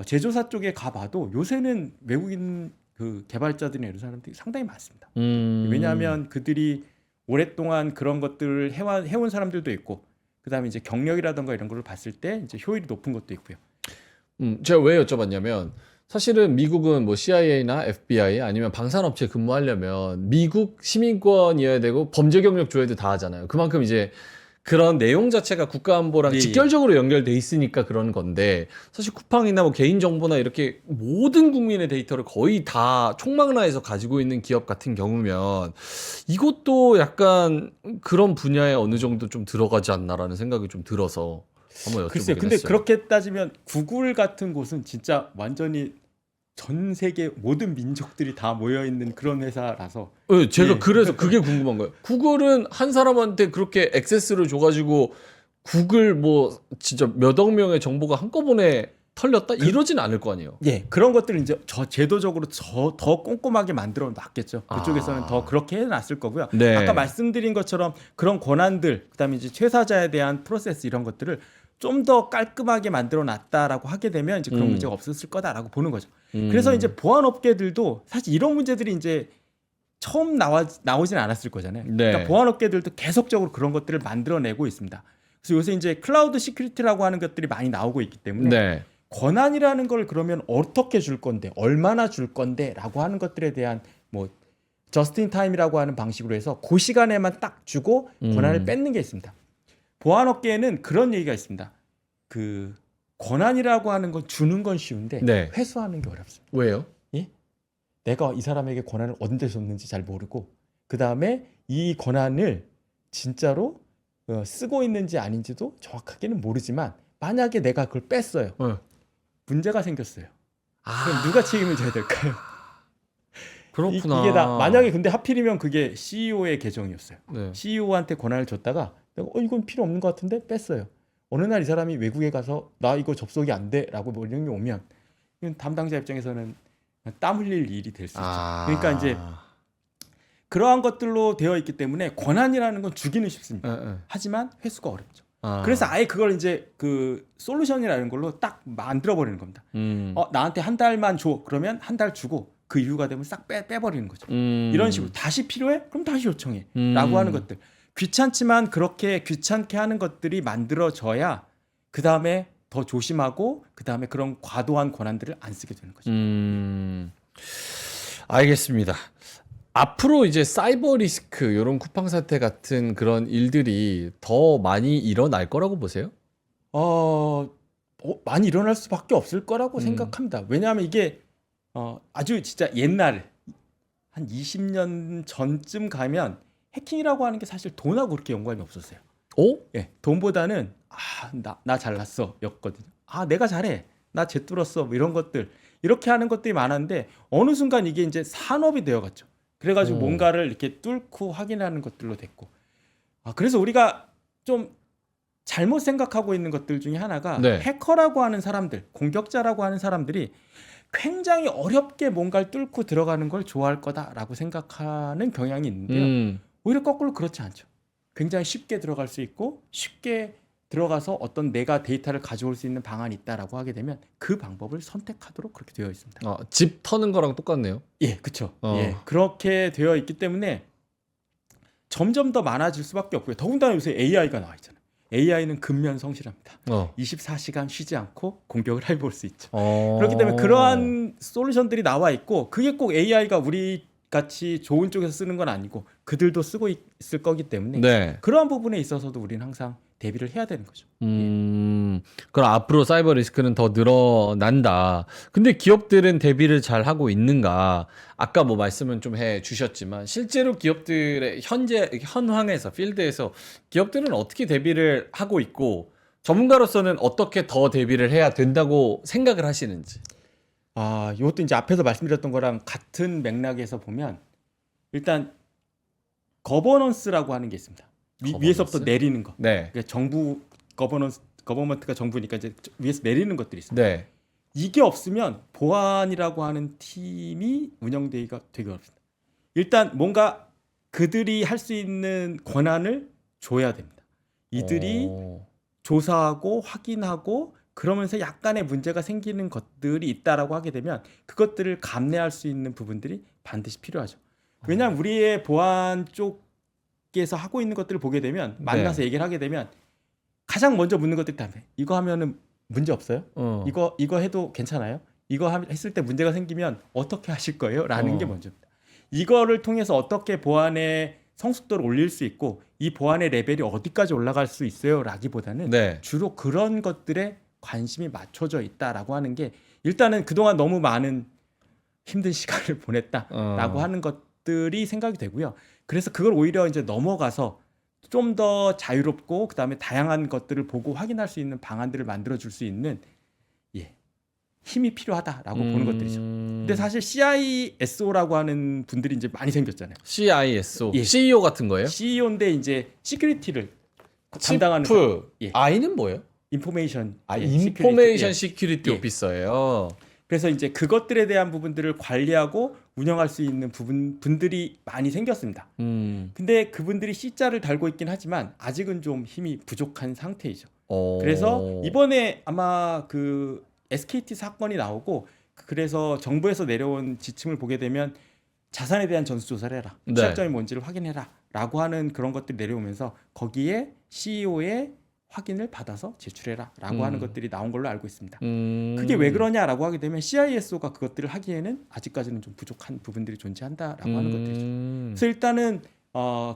제조사 쪽에 가봐도 요새는 외국인 그 개발자들이나 이런 사람들이 상당히 많습니다. 왜냐하면 그들이 오랫동안 그런 것들을 해온 사람들도 있고, 그다음에 이제 경력이라든가 이런 걸 봤을 때 이제 효율이 높은 것도 있고요. 제가 왜 여쭤봤냐면 사실은 미국은 뭐 CIA나 FBI 아니면 방산업체 근무하려면 미국 시민권이어야 되고 범죄 경력 조회도 다 하잖아요. 그만큼 이제 그런 내용 자체가 국가안보랑 네. 직결적으로 연결돼 있으니까 그런 건데, 사실 쿠팡이나 뭐 개인정보나 이렇게 모든 국민의 데이터를 거의 다 총망라해서 가지고 있는 기업 같은 경우면 이것도 약간 그런 분야에 어느 정도 좀 들어가지 않나라는 생각이 좀 들어서 한번 여쭤보긴 글쎄요. 근데 했어요. 그렇게 따지면 구글 같은 곳은 진짜 완전히 전 세계 모든 민족들이 다 모여 있는 그런 회사라서. 네, 제가 네. 그래서 그게 궁금한 거예요. 구글은 한 사람한테 그렇게 액세스를 줘가지고 구글 뭐 진짜 몇 억 명의 정보가 한꺼번에 털렸다? 이러진 않을 거 아니에요. 예, 그런 것들을 이제 제도적으로 더 꼼꼼하게 만들어 놨겠죠. 그쪽에서는 더 그렇게 해놨을 거고요. 네. 아까 말씀드린 것처럼 그런 권한들, 그다음에 이제 최사자에 대한 프로세스 이런 것들을 좀 더 깔끔하게 만들어 놨다라고 하게 되면 이제 그런 문제가 없었을 거다라고 보는 거죠. 그래서 이제 보안 업계들도 사실 이런 문제들이 이제 처음 나오진 않았을 거잖아요. 네. 그러니까 보안 업계들도 계속적으로 그런 것들을 만들어내고 있습니다. 그래서 요새 이제 클라우드 시큐리티라고 하는 것들이 많이 나오고 있기 때문에 네. 권한이라는 걸 그러면 어떻게 줄 건데, 얼마나 줄 건데라고 하는 것들에 대한 뭐 저스틴 타임이라고 하는 방식으로 해서 그 시간에만 딱 주고 권한을 뺏는 게 있습니다. 보안 업계에는 그런 얘기가 있습니다. 그 권한이라고 하는 건 주는 건 쉬운데 네. 회수하는 게 어렵습니다. 왜요? 예? 내가 이 사람에게 권한을 언제 줬는지 잘 모르고, 그 다음에 이 권한을 진짜로 쓰고 있는지 아닌지도 정확하게는 모르지만 만약에 내가 그걸 뺐어요. 문제가 생겼어요. 그럼 누가 책임을 져야 될까요? 그렇구나. 이게 다 만약에 근데 하필이면 그게 CEO의 계정이었어요. 네. CEO한테 권한을 줬다가 내가 이건 필요 없는 것 같은데 뺐어요. 어느 날 이 사람이 외국에 가서 나 이거 접속이 안 돼라고 뭐 이런 게 오면 이건 담당자 입장에서는 땀 흘릴 일이 될 수 있죠. 그러니까 이제 그러한 것들로 되어 있기 때문에 권한이라는 건 주기는 쉽습니다. 하지만 회수가 어렵죠. 그래서 아예 그걸 이제 그 솔루션이라는 걸로 딱 만들어 버리는 겁니다. 나한테 한 달만 줘. 그러면 한 달 주고 그 이후가 되면 싹 빼버리는 거죠. 이런 식으로 다시 필요해? 그럼 다시 요청해. 라고 하는 것들. 귀찮지만 그렇게 귀찮게 하는 것들이 만들어져야 그 다음에 더 조심하고 그 다음에 그런 과도한 권한들을 안 쓰게 되는 거죠. 알겠습니다. 앞으로 이제 사이버 리스크, 이런 쿠팡 사태 같은 그런 일들이 더 많이 일어날 거라고 보세요? 많이 일어날 수밖에 없을 거라고 생각합니다. 왜냐하면 이게 아주 진짜 옛날 한 20년 전쯤 가면 해킹이라고 하는 게 사실 돈하고 그렇게 연관이 없었어요. 오? 예, 돈보다는 나 잘났어 였거든요. 내가 잘해, 나 쟤뚫었어, 뭐 이런 것들, 이렇게 하는 것들이 많았는데 어느 순간 이게 이제 산업이 되어갔죠. 그래가지고 뭔가를 이렇게 뚫고 확인하는 것들로 됐고, 그래서 우리가 좀 잘못 생각하고 있는 것들 중에 하나가 네. 해커라고 하는 사람들, 공격자라고 하는 사람들이 굉장히 어렵게 뭔가를 뚫고 들어가는 걸 좋아할 거다라고 생각하는 경향이 있는데요. 오히려 거꾸로 그렇지 않죠. 굉장히 쉽게 들어갈 수 있고 쉽게 들어가서 어떤 내가 데이터를 가져올 수 있는 방안이 있다라고 하게 되면 그 방법을 선택하도록 그렇게 되어 있습니다. 집 터는 거랑 똑같네요. 예, 그렇죠. 예, 그렇게 되어 있기 때문에 점점 더 많아질 수밖에 없고요. 더군다나 요새 AI가 나와 있잖아요. AI는 근면 성실합니다. 24시간 쉬지 않고 공격을 해볼 수 있죠. 그렇기 때문에 그러한 솔루션들이 나와 있고, 그게 꼭 AI가 우리 같이 좋은 쪽에서 쓰는 건 아니고 그들도 쓰고 있을 거기 때문에 네. 그러한 부분에 있어서도 우리는 항상 대비를 해야 되는 거죠. 그럼 앞으로 사이버 리스크는 더 늘어난다. 근데 기업들은 대비를 잘 하고 있는가? 아까 뭐 말씀은 좀 해 주셨지만 실제로 기업들의 현황에서 필드에서 기업들은 어떻게 대비를 하고 있고, 전문가로서는 어떻게 더 대비를 해야 된다고 생각을 하시는지. 이것도 이제 앞에서 말씀드렸던 거랑 같은 맥락에서 보면 일단 거버넌스라고 하는 게 있습니다. 위에서부터 내리는 거. 네. 그러니까 정부 거버넌스가 정부니까 이제 위에서 내리는 것들이 있습니다. 네. 이게 없으면 보안이라고 하는 팀이 운영되기가 되게 어렵습니다. 일단 뭔가 그들이 할 수 있는 권한을 줘야 됩니다. 이들이 조사하고 확인하고 그러면서 약간의 문제가 생기는 것들이 있다라고 하게 되면 그것들을 감내할 수 있는 부분들이 반드시 필요하죠. 왜냐하면 우리의 보안 쪽에서 하고 있는 것들을 보게 되면 만나서 얘기를 하게 되면 가장 먼저 묻는 것들이 다 이거 하면은 문제 없어요? 이거 해도 괜찮아요? 이거 했을 때 문제가 생기면 어떻게 하실 거예요? 라는 게 먼저입니다. 이거를 통해서 어떻게 보안의 성숙도를 올릴 수 있고 이 보안의 레벨이 어디까지 올라갈 수 있어요? 라기보다는 네. 주로 그런 것들에 관심이 맞춰져 있다라고 하는 게 일단은 그동안 너무 많은 힘든 시간을 보냈다라고 하는 것들이 생각이 되고요. 그래서 그걸 오히려 이제 넘어가서 좀 더 자유롭고 그다음에 다양한 것들을 보고 확인할 수 있는 방안들을 만들어 줄 수 있는 힘이 필요하다라고 보는 것들이죠. 근데 사실 CISO라고 하는 분들이 이제 많이 생겼잖아요. CISO, 예. CEO 같은 거예요? CEO인데 이제 시큐리티를 담당하는 치프. 예. I는 뭐예요? 인포메이션 인포메이션 시큐리티. 시큐리티 예. 오피서예요. 그래서 이제 그것들에 대한 부분들을 관리하고 운영할 수 있는 분들이 많이 생겼습니다. 근데 그분들이 C자를 달고 있긴 하지만 아직은 좀 힘이 부족한 상태이죠. 그래서 이번에 아마 그 SKT 사건이 나오고 그래서 정부에서 내려온 지침을 보게 되면 자산에 대한 전수조사를 해라. 네. 취약점이 뭔지를 확인해라. 라고 하는 그런 것들이 내려오면서 거기에 CEO의 확인을 받아서 제출해라. 라고 하는 것들이 나온 걸로 알고 있습니다. 그게 왜 그러냐라고 하게 되면 CISO가 그것들을 하기에는 아직까지는 좀 부족한 부분들이 존재한다라고 하는 것들이죠. 그래서 일단은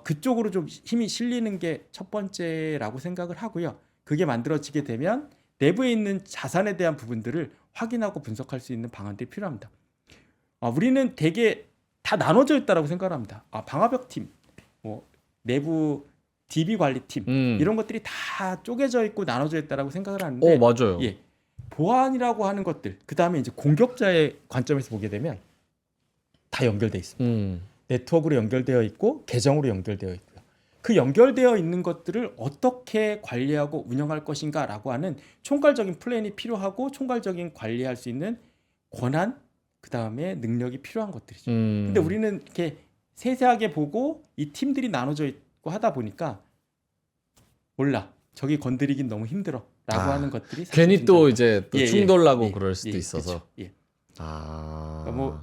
그쪽으로 좀 힘이 실리는 게 첫 번째라고 생각을 하고요. 그게 만들어지게 되면 내부에 있는 자산에 대한 부분들을 확인하고 분석할 수 있는 방안들이 필요합니다. 우리는 되게 다 나눠져 있다라고 생각합니다. 방화벽 팀, 뭐 내부 DB 관리팀 이런 것들이 다 쪼개져 있고 나눠져 있다라고 생각을 하는데, 맞아요. 예, 보안이라고 하는 것들, 그 다음에 이제 공격자의 관점에서 보게 되면 다 연결돼 있습니다. 네트워크로 연결되어 있고 계정으로 연결되어 있고요. 그 연결되어 있는 것들을 어떻게 관리하고 운영할 것인가라고 하는 총괄적인 플랜이 필요하고 총괄적인 관리할 수 있는 권한, 그 다음에 능력이 필요한 것들이죠. 근데 우리는 이렇게 세세하게 보고 이 팀들이 나눠져 있고 하다 보니까 몰라, 저기 건드리긴 너무 힘들어 라고 하는 것들이 괜히 또 이제 또 예, 충돌 나고 예, 그럴 수도 예, 있어서. 그렇죠. 예. 그러니까 뭐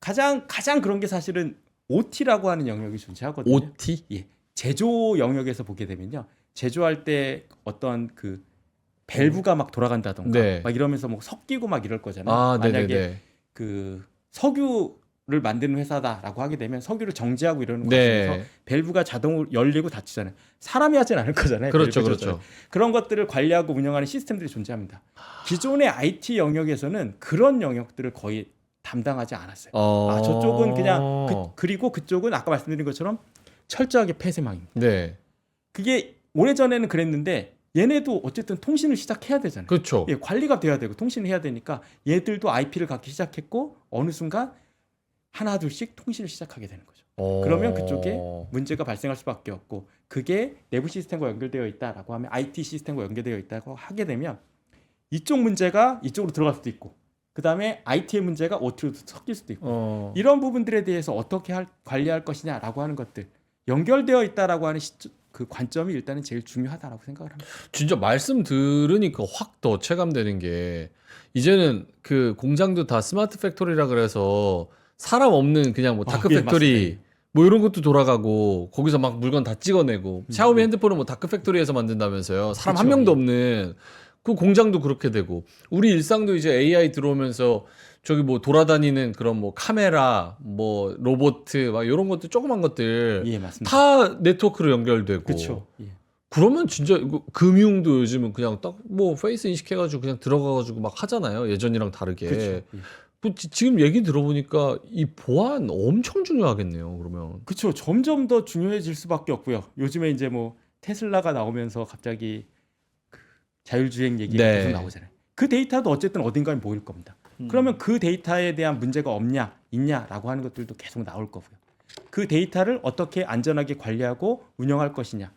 가장 그런 게 사실은 OT라고 하는 영역이 존재하거든요. OT? 예. 제조 영역에서 보게 되면요, 제조할 때 어떤 그 밸브가 막 돌아간다던가 네. 막 이러면서 뭐 섞이고 막 이럴 거잖아요. 만약에 네네네. 그 석유를 만드는 회사다라고 하게 되면 석유를 정제하고 이러는 네. 과정에서 밸브가 자동으로 열리고 닫히잖아요. 사람이 하진 않을 거잖아요. 그렇죠, 밸브 조절을. 그렇죠. 그런 것들을 관리하고 운영하는 시스템들이 존재합니다. 기존의 IT 영역에서는 그런 영역들을 거의 담당하지 않았어요. 저쪽은 그냥 그리고 그쪽은 아까 말씀드린 것처럼 철저하게 폐쇄망입니다. 네. 그게 오래전에는 그랬는데 얘네도 어쨌든 통신을 시작해야 되잖아요. 그렇죠. 예, 관리가 돼야 되고 통신을 해야 되니까 얘들도 IP를 갖기 시작했고 어느 순간 하나 둘씩 통신을 시작하게 되는 거죠. 그러면 그쪽에 문제가 발생할 수밖에 없고, 그게 내부 시스템과 연결되어 있다라고 하면 IT 시스템과 연결되어 있다고 하게 되면 이쪽 문제가 이쪽으로 들어갈 수도 있고, 그 다음에 IT의 문제가 OT로 섞일 수도 있고, 이런 부분들에 대해서 어떻게 관리할 것이냐라고 하는 것들, 연결되어 있다라고 하는 그 관점이 일단은 제일 중요하다라고 생각을 합니다. 진짜 말씀 들으니까 확 더 체감되는 게, 이제는 그 공장도 다 스마트 팩토리라 그래서 사람 없는 그냥 뭐 다크 예, 팩토리 맞습니다. 뭐 이런 것도 돌아가고, 거기서 막 물건 다 찍어내고, 샤오미 핸드폰은 뭐 다크 팩토리에서 만든다면서요. 사람 한 그쵸, 명도 예. 없는 그 공장도 그렇게 되고, 우리 일상도 이제 AI 들어오면서 저기 뭐 돌아다니는 그런 뭐 카메라, 뭐 로보트 막 이런 것들, 조그만 것들 예, 맞습니다. 다 네트워크로 연결되고. 그렇죠. 예. 그러면 진짜 이거 금융도 요즘은 그냥 딱 뭐 페이스 인식해가지고 그냥 들어가가지고 막 하잖아요. 예전이랑 다르게. 그렇죠. 예. 뭐 지금 얘기 들어보니까 이 보안 엄청 중요하겠네요. 그러면. 그렇죠. 점점 더 중요해질 수밖에 없고요. 요즘에 이제 뭐 테슬라가 나오면서 갑자기 그 자율주행 얘기가 네. 계속 나오잖아요. 그 데이터도 어쨌든 어딘가에 모일 겁니다. 그러면 그 데이터에 대한 문제가 없냐, 있냐라고 하는 것들도 계속 나올 거고요. 그 데이터를 어떻게 안전하게 관리하고 운영할 것이냐.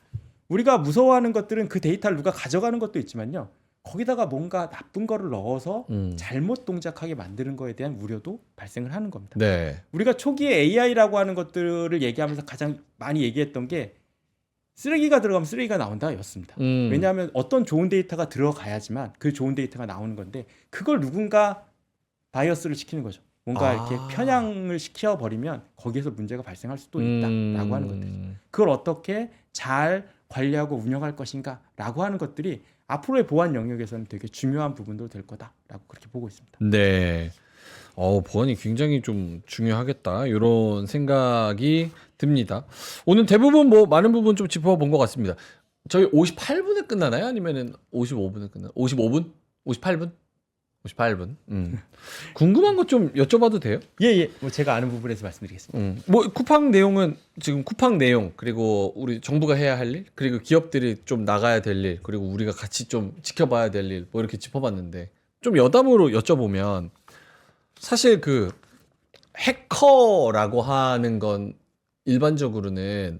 우리가 무서워하는 것들은 그 데이터를 누가 가져가는 것도 있지만요, 거기다가 뭔가 나쁜 거를 넣어서 음. 잘못 동작하게 만드는 거에 대한 우려도 발생을 하는 겁니다. 네. 우리가 초기에 AI라고 하는 것들을 얘기하면서 가장 많이 얘기했던 게 쓰레기가 들어가면 쓰레기가 나온다였습니다. 왜냐하면 어떤 좋은 데이터가 들어가야지만 그 좋은 데이터가 나오는 건데 그걸 누군가 바이어스를 시키는 거죠. 뭔가 이렇게 편향을 시켜버리면 거기에서 문제가 발생할 수도 있다라고 하는 것들. 그걸 어떻게 잘 관리하고 운영할 것인가라고 하는 것들이 앞으로의 보안 영역에서는 되게 중요한 부분도 될 거다라고 그렇게 보고 있습니다. 네. 보안이 굉장히 좀 중요하겠다. 이런 생각이 듭니다. 오늘 대부분 뭐 많은 부분 좀 짚어본 것 같습니다. 저희 58분에 끝나나요? 아니면은 55분에 끝나요? 55분? 58분? 58분. 궁금한 것 좀 여쭤봐도 돼요? 예. 뭐 제가 아는 부분에서 말씀드리겠습니다. 뭐 쿠팡 내용은 지금 쿠팡 내용 그리고 우리 정부가 해야 할 일, 그리고 기업들이 좀 나가야 될 일, 그리고 우리가 같이 좀 지켜봐야 될 일, 뭐 이렇게 짚어봤는데 좀 여담으로 여쭤보면 사실 그 해커라고 하는 건 일반적으로는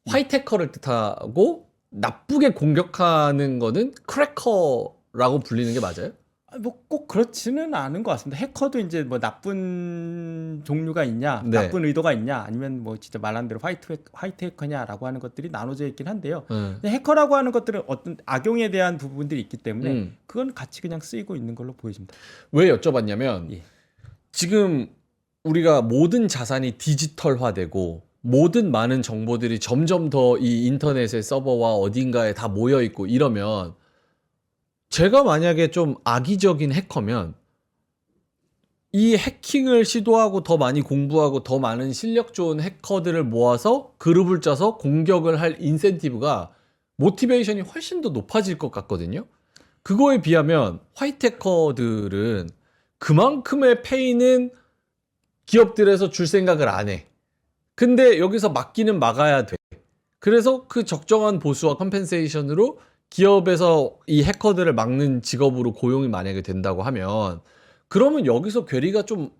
화이트 해커를 뜻하고 나쁘게 공격하는 거는 크래커라고 불리는 게 맞아요? 뭐 꼭 그렇지는 않은 것 같습니다. 해커도 이제 뭐 나쁜 종류가 있냐, 네. 나쁜 의도가 있냐, 아니면 뭐 진짜 말한 대로 화이트 해커냐라고 하는 것들이 나눠져 있긴 한데요. 근데 해커라고 하는 것들은 어떤 악용에 대한 부분들이 있기 때문에 그건 같이 그냥 쓰이고 있는 걸로 보여집니다. 왜 여쭤봤냐면 예. 지금 우리가 모든 자산이 디지털화되고 모든 많은 정보들이 점점 더 이 인터넷의 서버와 어딘가에 다 모여 있고 이러면 제가 만약에 좀 악의적인 해커면 이 해킹을 시도하고 더 많이 공부하고 더 많은 실력 좋은 해커들을 모아서 그룹을 짜서 공격을 할 인센티브가 모티베이션이 훨씬 더 높아질 것 같거든요. 그거에 비하면 화이트 해커들은 그만큼의 페이는 기업들에서 줄 생각을 안 해. 근데 여기서 막기는 막아야 돼. 그래서 그 적정한 보수와 컴펜세이션으로 기업에서 이 해커들을 막는 직업으로 고용이 만약에 된다고 하면 그러면 여기서 괴리가 좀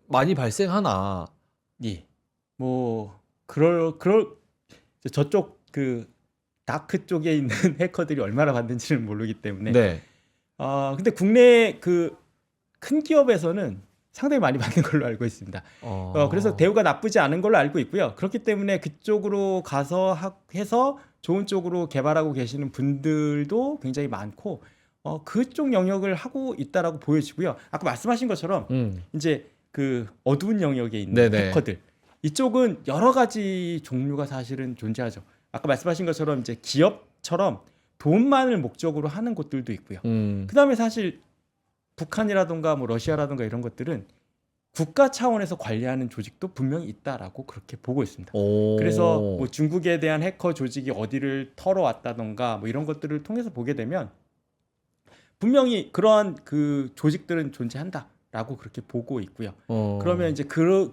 많이 발생하나? 예. 뭐 저쪽 그 다크 쪽에 있는 해커들이 얼마나 받는지는 모르기 때문에. 네. 근데 국내 그 큰 기업에서는 상당히 많이 받는 걸로 알고 있습니다. 그래서 대우가 나쁘지 않은 걸로 알고 있고요. 그렇기 때문에 그쪽으로 가서 해서 좋은 쪽으로 개발하고 계시는 분들도 굉장히 많고 그쪽 영역을 하고 있다라고 보여지고요. 아까 말씀하신 것처럼 이제 그 어두운 영역에 있는 네네. 해커들 이쪽은 여러 가지 종류가 사실은 존재하죠. 아까 말씀하신 것처럼 이제 기업처럼 돈만을 목적으로 하는 곳들도 있고요. 그다음에 사실 북한이라든가 뭐 러시아라든가 이런 것들은 국가 차원에서 관리하는 조직도 분명히 있다라고 그렇게 보고 있습니다. 그래서 뭐 중국에 대한 해커 조직이 어디를 털어왔다던가 뭐 이런 것들을 통해서 보게 되면 분명히 그러한 그 조직들은 존재한다라고 그렇게 보고 있고요. 그러면 이제 그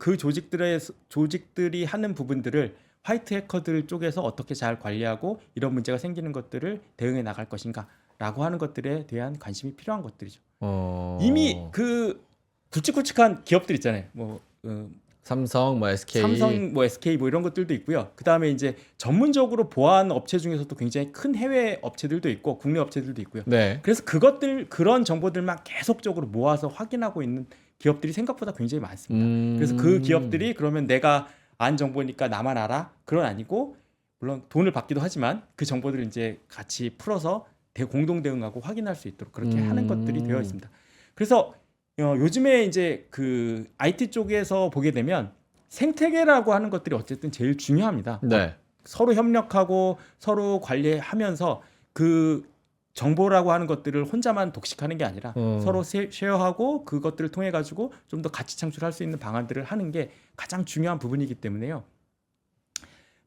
조직들이 하는 부분들을 화이트 해커들 쪽에서 어떻게 잘 관리하고 이런 문제가 생기는 것들을 대응해 나갈 것인가라고 하는 것들에 대한 관심이 필요한 것들이죠. 이미 그 굵직굵직한 기업들 있잖아요. 삼성, 뭐 SK, 삼성, 뭐 SK 뭐 이런 것들도 있고요. 그 다음에 이제 전문적으로 보안 업체 중에서도 굉장히 큰 해외 업체들도 있고 국내 업체들도 있고요. 네. 그래서 그런 정보들만 계속적으로 모아서 확인하고 있는 기업들이 생각보다 굉장히 많습니다. 그래서 그 기업들이 그러면 내가 안 정보니까 나만 알아? 그건 아니고 물론 돈을 받기도 하지만 그 정보들을 이제 같이 풀어서 공동 대응하고 확인할 수 있도록 그렇게 하는 것들이 되어 있습니다. 그래서 요즘에 이제 그 IT 쪽에서 보게 되면 생태계라고 하는 것들이 어쨌든 제일 중요합니다. 네. 서로 협력하고 서로 관리하면서 그 정보라고 하는 것들을 혼자만 독식하는 게 아니라 서로 쉐어하고 그것들을 통해 가지고 좀 더 가치 창출할 수 있는 방안들을 하는 게 가장 중요한 부분이기 때문에요.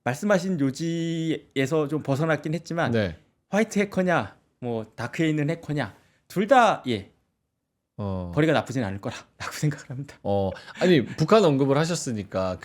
말씀하신 요지에서 좀 벗어났긴 했지만 네. 화이트 해커냐 뭐 다크에 있는 해커냐 둘 다 벌이가 나쁘진 않을 거라고 생각을 합니다. 아니 북한 언급을 하셨으니까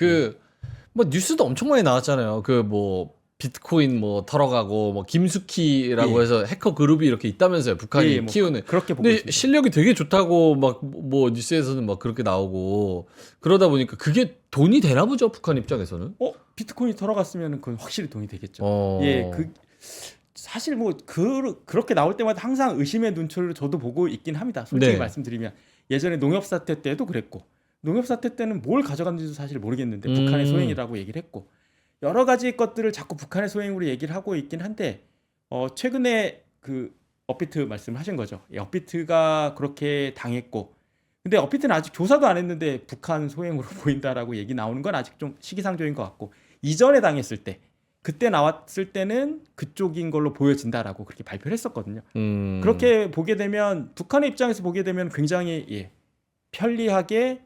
뭐 뉴스도 엄청 많이 나왔잖아요. 그 뭐 비트코인 뭐 털어가고 뭐 김숙희라고 해서 해커 그룹이 이렇게 있다면서요. 북한이 키우는. 그렇게 보고 근데 있습니다. 실력이 되게 좋다고 막 뭐 뉴스에서는 막 그렇게 나오고 그러다 보니까 그게 돈이 되나 보죠. 북한 입장에서는. 비트코인이 털어갔으면 그건 확실히 돈이 되겠죠. 사실 뭐 그렇게 나올 때마다 항상 의심의 눈초리로 저도 보고 있긴 합니다. 솔직히 네. 말씀드리면 예전에 농협 사태 때도 그랬고 농협 사태 때는 뭘 가져갔는지도 사실 모르겠는데 음. 북한의 소행이라고 얘기를 했고 여러 가지 것들을 자꾸 북한의 소행으로 얘기를 하고 있긴 한데 최근에 그 업비트 말씀하신 거죠. 업비트가 그렇게 당했고 근데 업비트는 아직 조사도 안 했는데 북한 소행으로 보인다라고 얘기 나오는 건 아직 좀 시기상조인 것 같고 이전에 당했을 때 그때 나왔을 때는 그쪽인 걸로 보여진다라고 그렇게 발표를 했었거든요. 그렇게 보게 되면 북한의 입장에서 보게 되면 굉장히 편리하게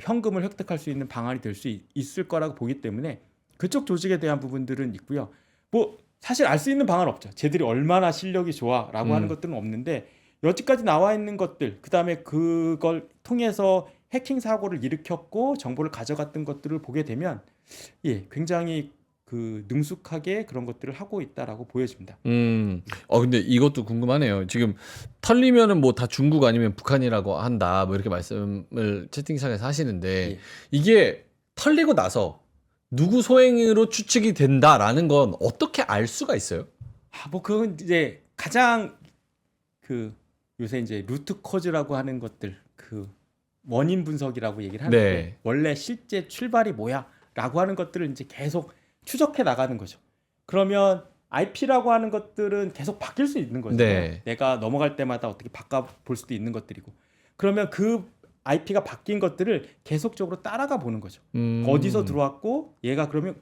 현금을 획득할 수 있는 방안이 될 수 있을 거라고 보기 때문에 그쪽 조직에 대한 부분들은 있고요. 뭐 사실 알 수 있는 방안은 없죠. 쟤들이 얼마나 실력이 좋아라고 하는 것들은 없는데 여지까지 나와 있는 것들 그다음에 그걸 통해서 해킹 사고를 일으켰고 정보를 가져갔던 것들을 보게 되면 굉장히 그 능숙하게 그런 것들을 하고 있다라고 보여집니다. 근데 이것도 궁금하네요. 지금 털리면은 뭐 다 중국 아니면 북한이라고 한다. 뭐 이렇게 말씀을 채팅창에서 하시는데 이게 털리고 나서 누구 소행으로 추측이 된다라는 건 어떻게 알 수가 있어요? 뭐 그건 이제 가장 그 요새 이제 루트 코즈라고 하는 것들 그 원인 분석이라고 얘기를 하는데 네. 원래 실제 출발이 뭐야라고 하는 것들을 이제 계속 추적해 나가는 거죠. 그러면 IP라고 하는 것들은 계속 바뀔 수 있는 거죠. 네. 내가 넘어갈 때마다 어떻게 바꿔 볼 수도 있는 것들이고. 그러면 그 IP가 바뀐 것들을 계속적으로 따라가 보는 거죠. 어디서 들어왔고 얘가 그러면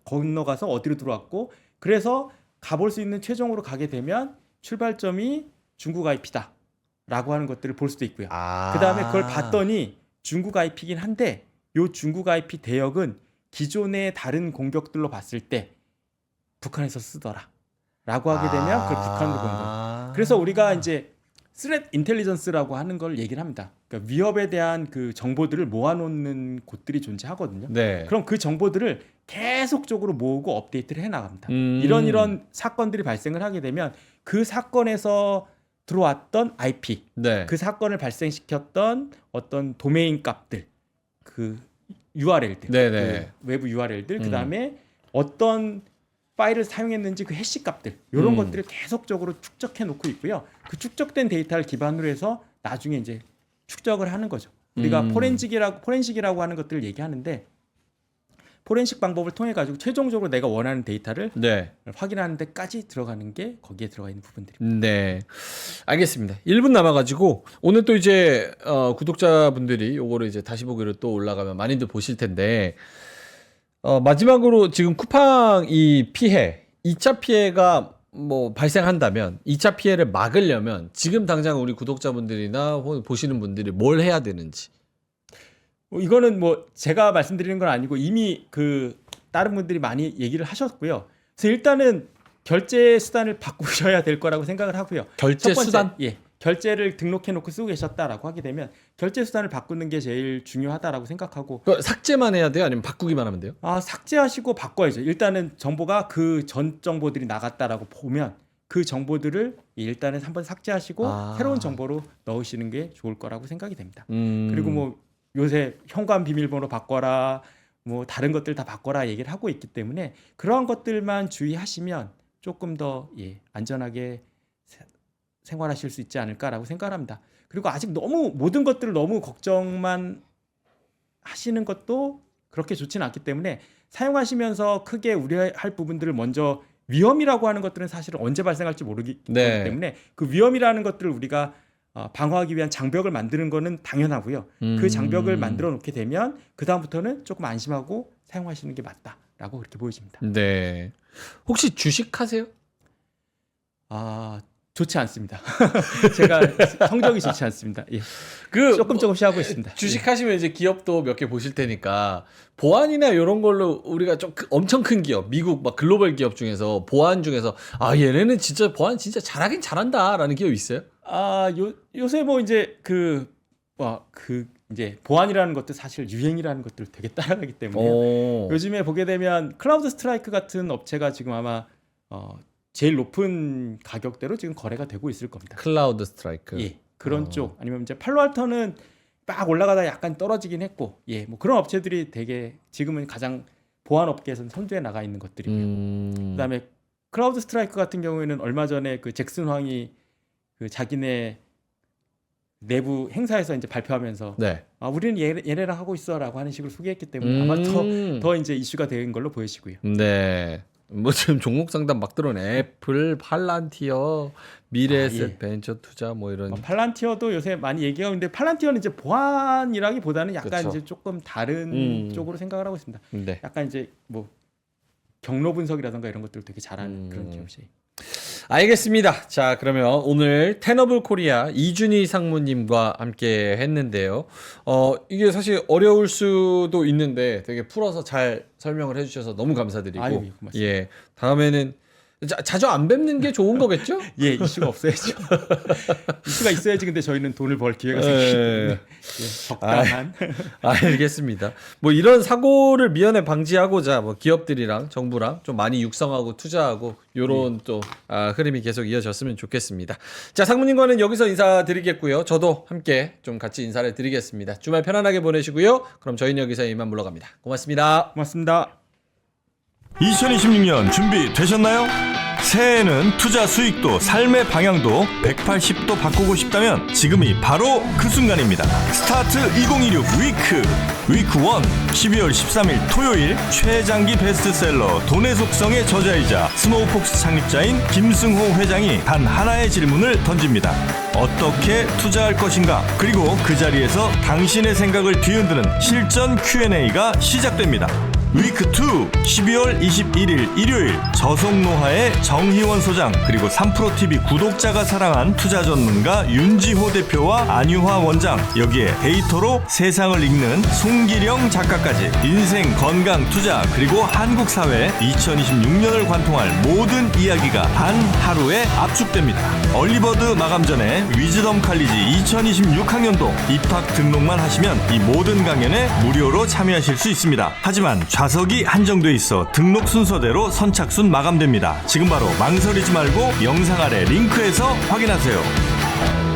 건너가서 어디로 들어왔고 그래서 가볼 수 있는 최종으로 가게 되면 출발점이 중국 IP다 라고 하는 것들을 볼 수도 있고요. 그 다음에 그걸 봤더니 중국 IP긴 한데 요 중국 IP 대역은 기존의 다른 공격들로 봤을 때 북한에서 쓰더라 라고 하게 되면 그걸 북한으로 보는 거예요. 그래서 우리가 이제 스레트 인텔리전스라고 하는 걸 얘기를 합니다. 그러니까 위협에 대한 그 정보들을 모아놓는 곳들이 존재하거든요. 네. 그럼 그 정보들을 계속적으로 모으고 업데이트를 해나갑니다. 이런 사건들이 발생을 하게 되면 그 사건에서 들어왔던 IP, 네. 그 사건을 발생시켰던 어떤 도메인 값들, 그 URL들, 네네. 그 외부 URL들, 그 다음에 어떤 파일을 사용했는지 그 해시 값들 이런 것들을 계속적으로 축적해 놓고 있고요. 그 축적된 데이터를 기반으로 해서 나중에 이제 축적을 하는 거죠. 우리가 포렌식이라고 하는 것들을 얘기하는데 포렌식 방법을 통해 가지고 최종적으로 내가 원하는 데이터를 네. 확인하는 데까지 들어가는 게 거기에 들어가 있는 부분들입니다. 네. 알겠습니다. 1분 남아가지고 오늘 또 이제 구독자분들이 요거를 이제 다시 보기로 또 올라가면 많이들 보실 텐데 마지막으로 지금 쿠팡 이 피해 2차 피해가 뭐 발생한다면 2차 피해를 막으려면 지금 당장 우리 구독자분들이나 보시는 분들이 뭘 해야 되는지. 이거는 뭐 제가 말씀드리는 건 아니고 이미 그 다른 분들이 많이 얘기를 하셨고요. 그래서 일단은 결제 수단을 바꾸셔야 될 거라고 생각을 하고요. 결제 첫 번째, 수단? 결제를 등록해 놓고 쓰고 계셨다라고 하게 되면 결제 수단을 바꾸는 게 제일 중요하다라고 생각하고 삭제만 해야 돼요? 아니면 바꾸기만 하면 돼요? 삭제하시고 바꿔야죠. 일단은 정보가 그 전 정보들이 나갔다라고 보면 그 정보들을 일단은 한번 삭제하시고 새로운 정보로 넣으시는 게 좋을 거라고 생각이 됩니다. 그리고 뭐 요새 현관 비밀번호 바꿔라 뭐 다른 것들 다 바꿔라 얘기를 하고 있기 때문에 그러한 것들만 주의하시면 조금 더 안전하게 생활하실 수 있지 않을까라고 생각합니다. 그리고 아직 너무 모든 것들을 너무 걱정만 하시는 것도 그렇게 좋지는 않기 때문에 사용하시면서 크게 우려할 부분들을 먼저 위험이라고 하는 것들은 사실은 언제 발생할지 모르기 때문에 그 위험이라는 것들을 우리가 방어하기 위한 장벽을 만드는 거는 당연하고요. 그 장벽을 만들어 놓게 되면 그 다음부터는 조금 안심하고 사용하시는 게 맞다라고 그렇게 보여집니다. 네. 혹시 주식하세요? 좋지 않습니다. 제가 성적이 좋지 않습니다. 조금씩 하고 있습니다. 주식하시면 이제 기업도 몇 개 보실 테니까 보안이나 이런 걸로 우리가 좀 엄청 큰 기업, 미국 막 글로벌 기업 중에서 보안 중에서 얘네는 진짜 보안 진짜 잘하긴 잘한다라는 기업 있어요? 요새 뭐 이제 이제 보안이라는 것도 사실 유행이라는 것들을 되게 따라가기 때문에 요즘에 보게 되면 클라우드 스트라이크 같은 업체가 지금 아마 제일 높은 가격대로 지금 거래가 되고 있을 겁니다. 클라우드 스트라이크. 그런 쪽 아니면 이제 팔로알토는 막 올라가다 약간 떨어지긴 했고 뭐 그런 업체들이 되게 지금은 가장 보안 업계에서는 선두에 나가 있는 것들이고요. 그다음에 크라우드 스트라이크 같은 경우에는 얼마 전에 그 잭슨 황이 그 자기네 내부 행사에서 이제 발표하면서 네. 우리는 얘네랑 하고 있어라고 하는 식으로 소개했기 때문에 아마 더 이제 이슈가 된 걸로 보여지고요. 네. 뭐 지금 종목 상담 막 들어오네. 애플, 팔란티어, 미래에셋 벤처 투자 뭐 이런. 팔란티어도 요새 많이 얘기하고 있는데 팔란티어는 이제 보안이라기보다는 약간 그쵸. 이제 조금 다른 쪽으로 생각을 하고 있습니다. 네. 약간 이제 뭐 경로 분석이라든가 이런 것들을 되게 잘하는 그런 기업이에요. 알겠습니다. 자, 그러면 오늘 테너블 코리아 이준희 상무님과 함께 했는데요. 이게 사실 어려울 수도 있는데 되게 풀어서 잘 설명을 해주셔서 너무 감사드리고, 아유, 고맙습니다. 예, 다음에는 자주 안 뵙는 게 좋은 거겠죠? 예, 이슈가 없어야죠. 이슈가 있어야지. 근데 저희는 돈을 벌 기회가 생기기 때문에 예, 적당한. 알겠습니다. 뭐 이런 사고를 미연에 방지하고자 뭐 기업들이랑 정부랑 좀 많이 육성하고 투자하고 이런 또 흐름이 계속 이어졌으면 좋겠습니다. 자, 상무님과는 여기서 인사드리겠고요. 저도 함께 좀 같이 인사를 드리겠습니다. 주말 편안하게 보내시고요. 그럼 저희는 여기서 이만 물러갑니다. 고맙습니다. 고맙습니다. 2026년 준비되셨나요? 새해에는 투자 수익도 삶의 방향도 180도 바꾸고 싶다면 지금이 바로 그 순간입니다. 스타트 2026 위크 1 12월 13일 토요일 최장기 베스트셀러 돈의 속성의 저자이자 스노우폭스 창립자인 김승호 회장이 단 하나의 질문을 던집니다. 어떻게 투자할 것인가? 그리고 그 자리에서 당신의 생각을 뒤흔드는 실전 Q&A가 시작됩니다. 위크 2 12월 21일 일요일 저속노화의 정희원 소장 그리고 3프로TV 구독자가 사랑한 투자 전문가 윤지호 대표와 안유화 원장 여기에 데이터로 세상을 읽는 송기령 작가까지 인생 건강 투자 그리고 한국 사회 2026년을 관통할 모든 이야기가 단 하루에 압축됩니다. 얼리버드 마감 전에 위즈덤 칼리지 2026학년도 입학 등록만 하시면 이 모든 강연에 무료로 참여하실 수 있습니다. 하지만 좌석이 한정돼 있어 등록 순서대로 선착순 마감됩니다. 지금 바로 망설이지 말고 영상 아래 링크에서 확인하세요.